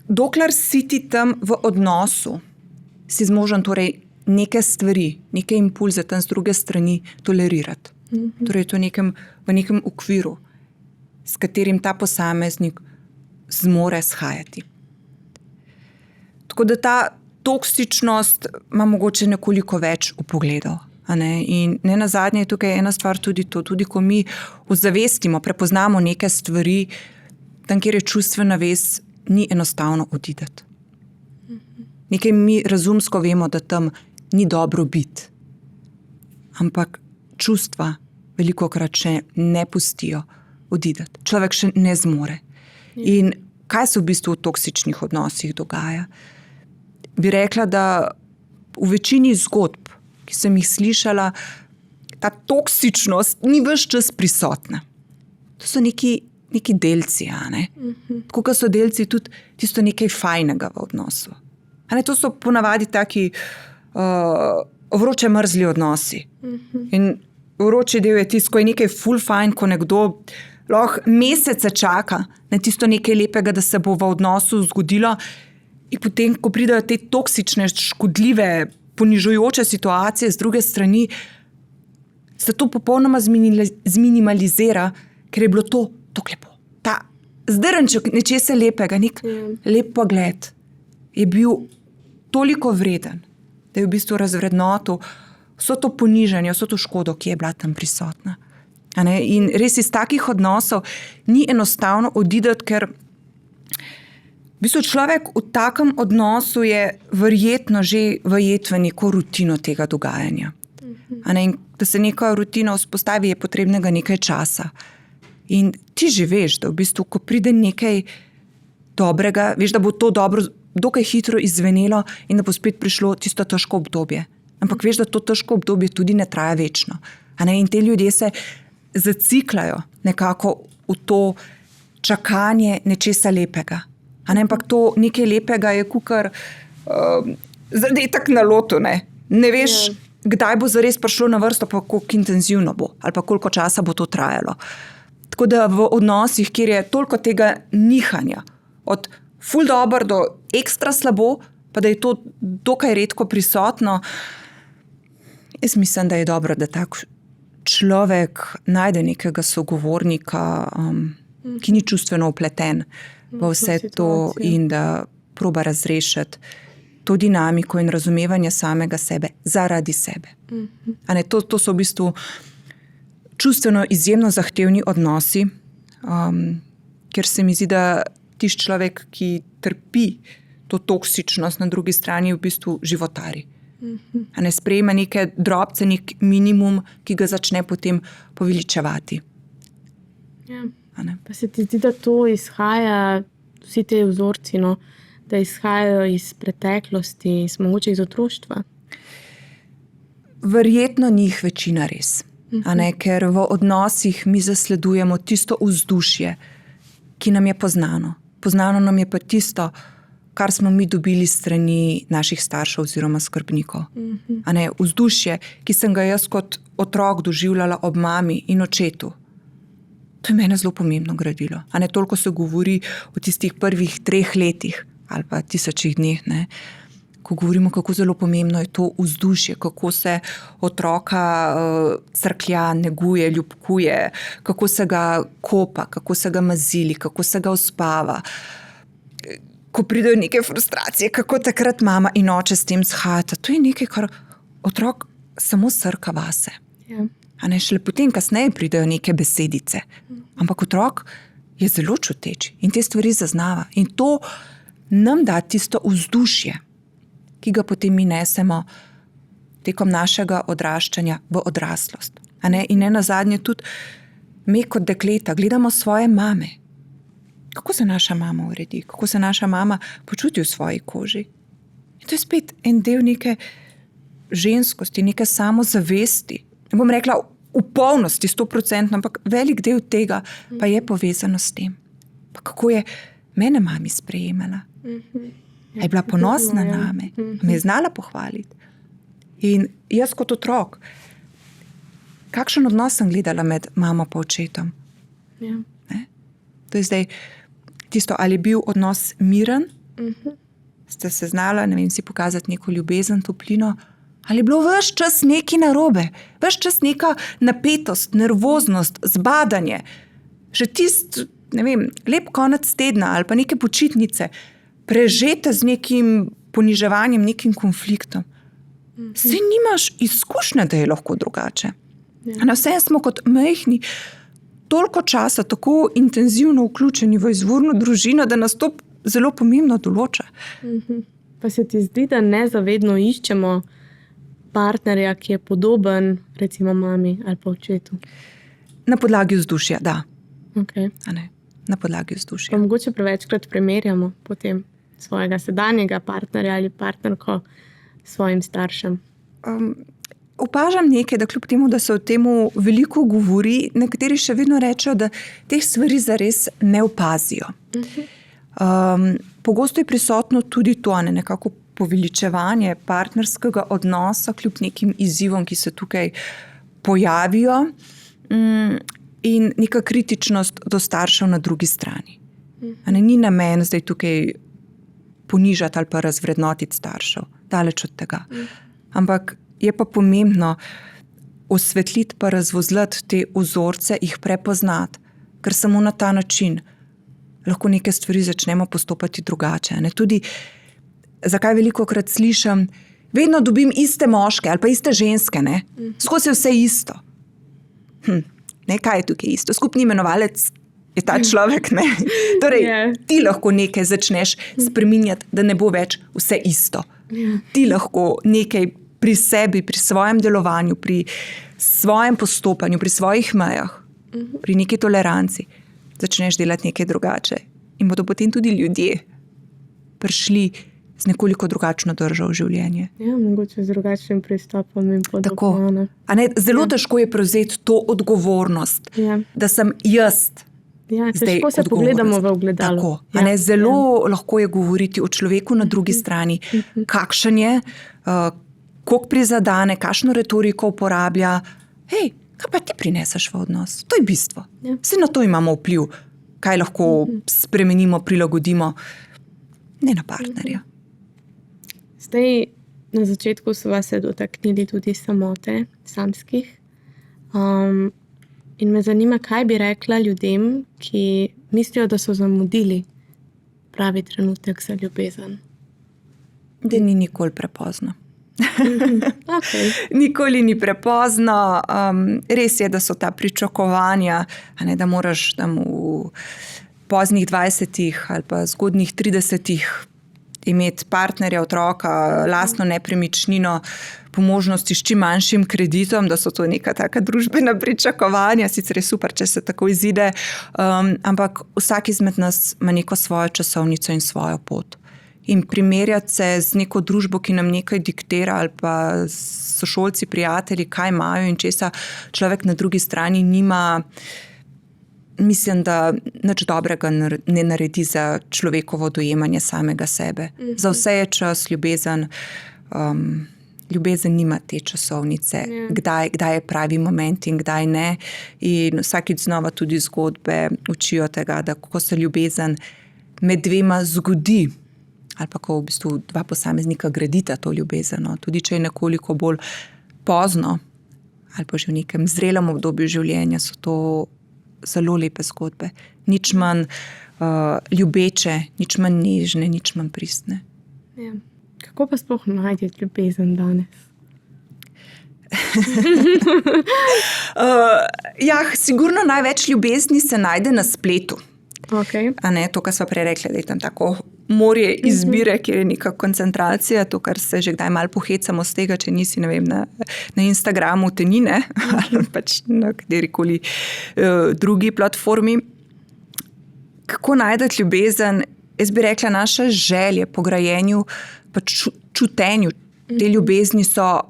Dokler si ti tam v odnosu, si zmožen torej neke stvari, neke impulze tam z druge strani tolerirati. Torej to v nekem okviru, s katerim ta posameznik zmore shajati. Tako da ta toksičnost ima mogoče nekoliko več vpogledov. In ne nazadnje je tukaj ena stvar tudi to, tudi ko mi ozavestimo, prepoznamo neke stvari, tam, kjer je čustvena vez, ni enostavno odideti. Nekaj mi razumsko vemo, da tam ni dobro biti, ampak čustva velikokrat še ne pustijo odideti. Človek še ne zmore. In kaj se v bistvu v toksičnih odnosih dogaja? Bi rekla, da v večini zgodb, ki sem jih slišala, ta toksičnost ni ves čas prisotna. To so neki delci, Tako kot so delci tudi tisto nekaj fajnega v odnosu. To so ponavadi taki vroče mrzli odnosi. In vroči del je tisto, ko je nekaj ful fajn, ko nekdo lahko mesece čaka na tisto nekaj lepega, da se bo v odnosu zgodilo. In potem, ko pridejo te toksične, škodljive, ponižujoče situacije z druge strani, se to popolnoma zminimalizira, ker je bilo to lepo. Ta zdrnček nečesa lepega, nek lep pogled je bil toliko vreden, da je v bistvu razvrednotil vso to ponižanje, vso to škodo, ki je bila tam prisotna. In res iz takih odnosov ni enostavno odideti, ker v bistvu človek v takem odnosu je verjetno že vajet v neko rutino tega dogajanja. In da se neka rutina vzpostavi, je potrebnega nekaj časa. In ti že veš, da v bistvu, ko pride nekaj dobrega, veš, da bo to dobro dokaj hitro izzvenelo in da bo spet prišlo tisto težko obdobje. Ampak veš, da to težko obdobje tudi ne traja večno. In te ljudje se zaciklajo nekako v to čakanje nečesa lepega. Ampak to nekaj lepega je kukar zadetek na lotu. Ne veš, kdaj bo zares prišlo na vrsto, pa koliko intenzivno bo ali pa koliko časa bo to trajalo. Tako da v odnosih, kjer je toliko tega nihanja, od ful dobro do ekstra slabo, pa da je to dokaj redko prisotno, jaz mislim, da je dobro, da tak človek najde nekega sogovornika, ki ni čustveno vpleten v vse to in da proba razrešiti to dinamiko in razumevanje samega sebe zaradi sebe. To so v bistvu čustveno izjemno zahtevni odnosi, kjer se mi zdi, da tisti človek, ki trpi to toksičnost, na drugi strani v bistvu životari. Ne sprejema neke drobce, nek minimum, ki ga začne potem poveličevati. Pa se ti zdi, da to izhaja, vsi te vzorci, da izhajajo iz preteklosti, mogoče iz otroštva? Verjetno njih večina res. Ker v odnosih mi zasledujemo tisto vzdušje, ki nam je poznano. Poznano nam je pa tisto, kar smo mi dobili strani naših staršev oziroma skrbnikov. Vzdušje, ki sem ga jaz kot otrok doživljala ob mami in očetu. To je mene zelo pomembno gradilo. Toliko se govori o tistih prvih 3 letih ali pa 1000 dneh, ko govorimo, kako zelo pomembno je to vzdušje, kako se otroka crklja, neguje, ljubkuje, kako se ga kopa, kako se ga mazili, kako se ga uspava. Ko pridejo neke frustracije, kako takrat mama in oče s tem shajata. To je nekaj, kar otrok samo srka vase. Šele potem kasneje pridejo neke besedice. Ampak otrok je zelo čuteč in te stvari zaznava. In to nam da tisto vzdušje, ki ga potem mi nesemo tekom našega odraščanja v odraslost. In ne nazadnje tudi mi kot dekleta gledamo svoje mame. Kako se naša mama uredi, kako se naša mama počuti v svoji koži. In to je spet en del neke ženskosti, neke samozavesti. Ne bom rekla v polnosti, 100%, ampak velik del tega pa je povezano s tem. Pa kako je mene mami sprejemala. Je bila ponosna name, me je znala pohvaliti. In jaz kot otrok, kakšen odnos sem gledala med mamo pa očetom? To je zdaj tisto, ali je bil odnos miren, ste se znala, si pokazati neko ljubezen, toplino, ali je bilo ves čas nekaj narobe, ves čas neka napetost, nervoznost, zbadanje. Že tist, lep konec tedna ali pa neke počitnice, prežete z nekim poniževanjem, nekim konfliktom. Saj nimaš izkušnje, da je lahko drugače. Na vse smo kot majhni toliko časa tako intenzivno vključeni v izvorno družino, da nas to zelo pomembno določa. Pa se ti zdi, da nezavedno iščemo partnerja, ki je podoben recimo mami ali pa očetu? Na podlagi vzdušja, da. Okay. A ne? Na podlagi vzdušja. Pa mogoče prevečkrat primerjamo potem svojega sedanjega partnerja ali partnerko s svojim staršem. Opažam nekaj, da kljub temu, da se o temu veliko govori, nekateri še vedno rečejo, da teh stvari zares ne opazijo. Pogosto je prisotno tudi to, nekako poveličevanje partnerskega odnosa kljub nekim izzivom, ki se tukaj pojavijo, in neka kritičnost do staršev na drugi strani. Ni namen zdaj tukaj ponižati ali pa razvrednotiti staršev. Daleč od tega. Ampak je pa pomembno osvetliti pa razvozlati te vzorce, jih prepoznati, ker samo na ta način lahko neke stvari začnemo postopati drugače. Tudi, zakaj velikokrat slišim, vedno dobim iste moške ali pa iste ženske, skozi je vse isto. Kaj je tukaj isto? Skupni imenovalec je ta človek, Torej, ti lahko nekaj začneš spreminjati, da ne bo več vse isto. Ti lahko nekaj pri sebi, pri svojem delovanju, pri svojem postopanju, pri svojih mejah, pri neki toleranci začneš delati nekaj drugače. In bodo potem tudi ljudje prišli z nekoliko drugačno držo v življenje. Ja, mogoče z drugačnim pristopom in podobno. Zelo težko je prevzeti to odgovornost, da sem jaz. Ja, težko se pogledamo v ogledalo. Zelo lahko je govoriti o človeku na drugi strani, kakšen je, koliko prizadene, kakšno retoriko uporablja. Hej, kaj pa ti prineseš v odnos? To je bistvo. Vsi na to imamo vpliv, kaj lahko spremenimo, prilagodimo. Ne na partnerja. Zdaj, na začetku sva se dotaknili tudi samote, samskih. In me zanima, kaj bi rekla ljudem, ki mislijo, da so zamudili pravi trenutek za ljubezen. Da ni nikoli prepozno. Okay. Nikoli ni prepozno. Res je, da so ta pričakovanja, da moraš tam v poznih 20-ih ali pa zgodnjih 30-ih imeti partnerja, otroka, lastno nepremičnino, po možnosti s čim manjšim kreditom, da so to neka taka družbena pričakovanja. Sicer je super, če se tako izide, ampak vsak izmed nas ima neko svojo časovnico in svojo pot. In primerjati se z neko družbo, ki nam nekaj diktira, ali pa sošolci, prijatelji, kaj imajo in česa človek na drugi strani nima, mislim, da nič dobrega ne naredi za človekovo dojemanje samega sebe. Za vse je čas, ljubezen. Ljubezen nima te časovnice, kdaj je pravi moment in kdaj ne. In vsakič znova tudi zgodbe učijo tega, da ko se ljubezen med dvema zgodi, ali pa ko v bistvu dva posameznika gradita to ljubezen, tudi če je nekoliko bolj pozno, ali pa že v nekem zrelem obdobju življenja, so to zelo lepe zgodbe. Nič manj ljubeče, nič manj nežne, nič manj pristne. Ja. Kako pa sploh najti ljubezen danes? Sigurno največ ljubezni se najde na spletu. Okay. To, kar smo prej rekli, da je tam tako morje izbire, kjer je neka koncentracija, to, kar se že kdaj malo pohecamo z tega, če nisi, ne vem, na Instagramu tenine, ali pač na katerikoli drugi platformi. Kako najdeti ljubezen? Jaz bi rekla, naše želje po grajenju, pa čutenju te ljubezni so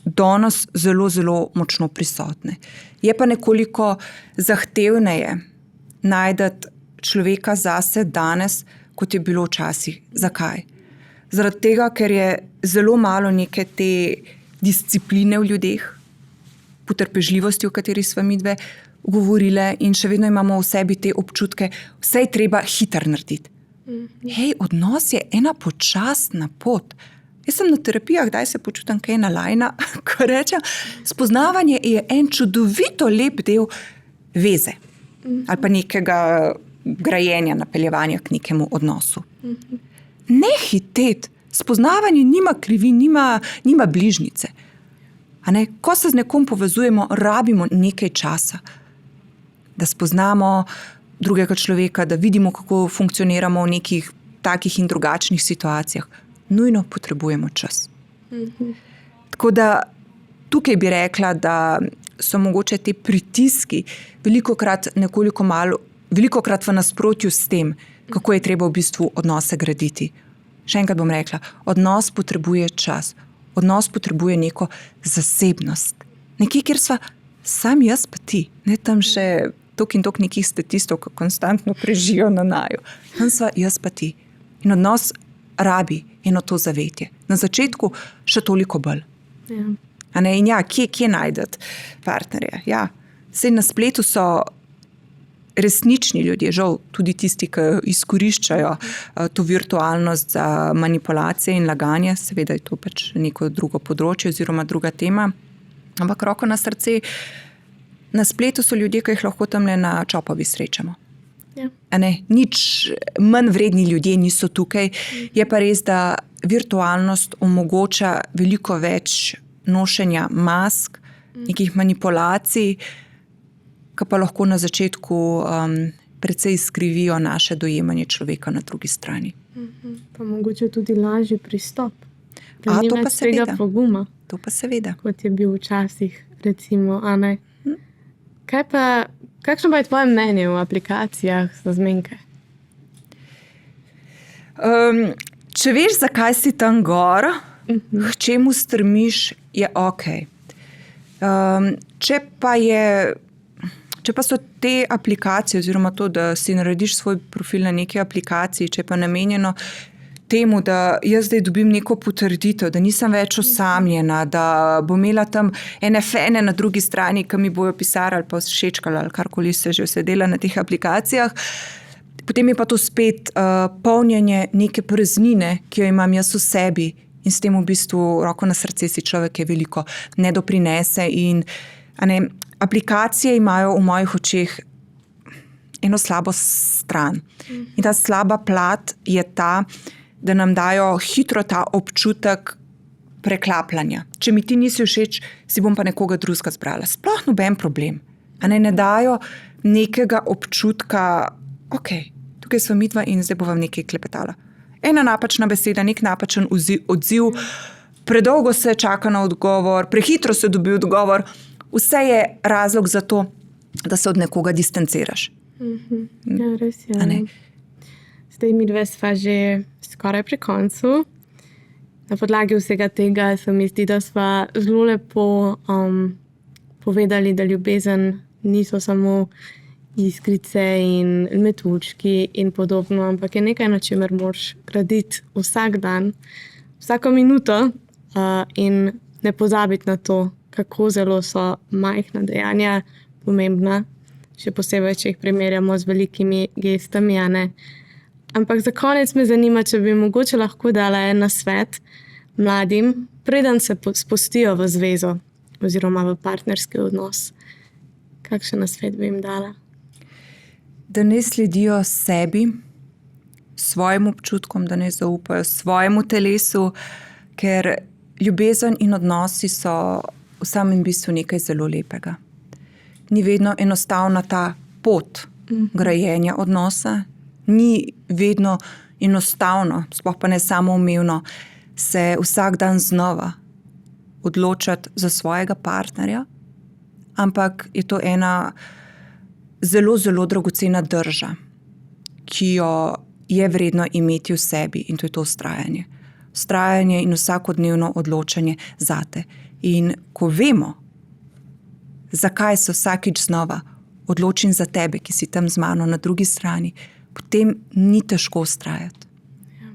danes zelo, zelo močno prisotne. Je pa nekoliko zahtevneje najdeti človeka zase danes, kot je bilo včasih. Zakaj? Zaradi tega, ker je zelo malo neke te discipline v ljudeh, potrpežljivosti, o kateri sva midve govorile, in še vedno imamo v sebi te občutke, vse je treba hitro narediti. Hej, odnos je ena počasna pot. Jaz sem na terapijah, kdaj se počutim kaj nalajna, ko rečem, spoznavanje je en čudovito lep del veze ali pa nekega grajenja, napeljevanja k nekemu odnosu. Ne hiteti, Spoznavanje nima krivi, nima bližnjice. Ko se z nekom povezujemo, rabimo nekaj časa, da spoznamo drugega človeka, da vidimo, kako funkcioniramo v nekih takih in drugačnih situacijah. Nujno potrebujemo čas. Tako da tukaj bi rekla, da so mogoče te pritiski velikokrat v nasprotju s tem, kako je treba v bistvu odnose graditi. Še enkrat bom rekla, odnos potrebuje čas, odnos potrebuje neko zasebnost. Nekje, kjer sva sam jaz pa ti, ne tam še tok in tok nekih statistov, ki konstantno prežijo na naju. Tam sva jaz pa ti. In odnos rabi eno to zavetje. Na začetku še toliko bolj. Ja. In kje najdete partnerje? Saj na spletu so resnični ljudje, žal tudi tisti, ki izkoriščajo to virtualnost za manipulacije in laganje. Seveda je to pač neko drugo področje oziroma druga tema. Ampak roko na srce, na spletu so ljudje, ki jih lahko tamle na Čopovi srečamo. Ja. Nič manj vredni ljudje niso tukaj. Je pa res, da virtualnost omogoča veliko več nošenja mask, nekih manipulacij, ki pa lahko na začetku precej skrivijo naše dojemanje človeka na drugi strani. Pa mogoče tudi lažji pristop. To pa seveda. Poguma, to pa seveda. kot je bil včasih, recimo. Kakšno pa je tvoje mnenje o aplikacijah za zmenke? Če veš, zakaj si tam gor, k čemu strmiš, je okej. Če pa so te aplikacije, oziroma to, da si narediš svoj profil na neki aplikaciji, če pa namenjeno temu, da jaz zdaj dobim neko potrditev, da nisem več osamljena, da bom imela tam ene fene na drugi strani, ki mi bojo pisali ali pa všečkali ali karkoli se že vse dela na teh aplikacijah, potem je pa to spet polnjenje neke praznine, ki jo imam jaz v sebi in s tem v bistvu roko na srce si človek je veliko ne doprinese in aplikacije imajo v mojih očeh eno slabo stran. In ta slaba plat je ta, da nam dajo hitro ta občutek preklapljanja. Če mi ti nisi všeč, si bom pa nekoga drugega zbrala. Sploh noben problem. Ne dajo nekega občutka, okej, tukaj sva midva in zdaj bova nekaj klepetala. Ena napačna beseda, nek napačen odziv, predolgo se čaka na odgovor, prehitro se dobi odgovor. Vse je razlog za to, da se od nekoga distanciraš. Ja, res je. Zdaj mi dve sva že skoraj pri koncu. Na podlagi vsega tega se mi zdi, da sva zelo lepo povedali, da ljubezen niso samo iskrice in metuljčki in podobno, ampak je nekaj, na čemer moraš graditi vsak dan, vsako minuto in ne pozabiti na to, kako zelo so majhna dejanja pomembna, še posebej, če jih primerjamo z velikimi gestami. Ampak za konec me zanima, če bi mogoče lahko dala en nasvet mladim, preden se spustijo v zvezo oziroma v partnerski odnos. Kakšen nasvet bi jim dala? Da ne sledijo sebi, svojim občutkom, da ne zaupajo svojemu telesu, ker ljubezen in odnosi so v samem bistvu nekaj zelo lepega. Ni vedno enostavna ta pot grajenja odnosa, ni vedno enostavno, sploh pa ne samoumevno, se vsak dan znova odločati za svojega partnerja, ampak je to ena zelo, zelo dragocena drža, ki jo je vredno imeti v sebi in to je to vztrajanje. Vztrajanje in vsakodnevno odločanje zate. In ko vemo, zakaj se vsakič znova odločim za tebe, ki si tam z mano na drugi strani, potem ni težko vztrajati. Ja.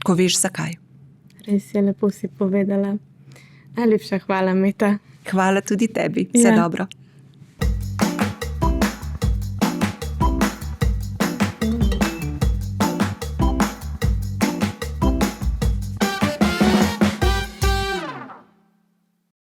Ko veš, zakaj. Res je, lepo si povedala. Najlepša hvala, Meta. Hvala tudi tebi. Vse dobro.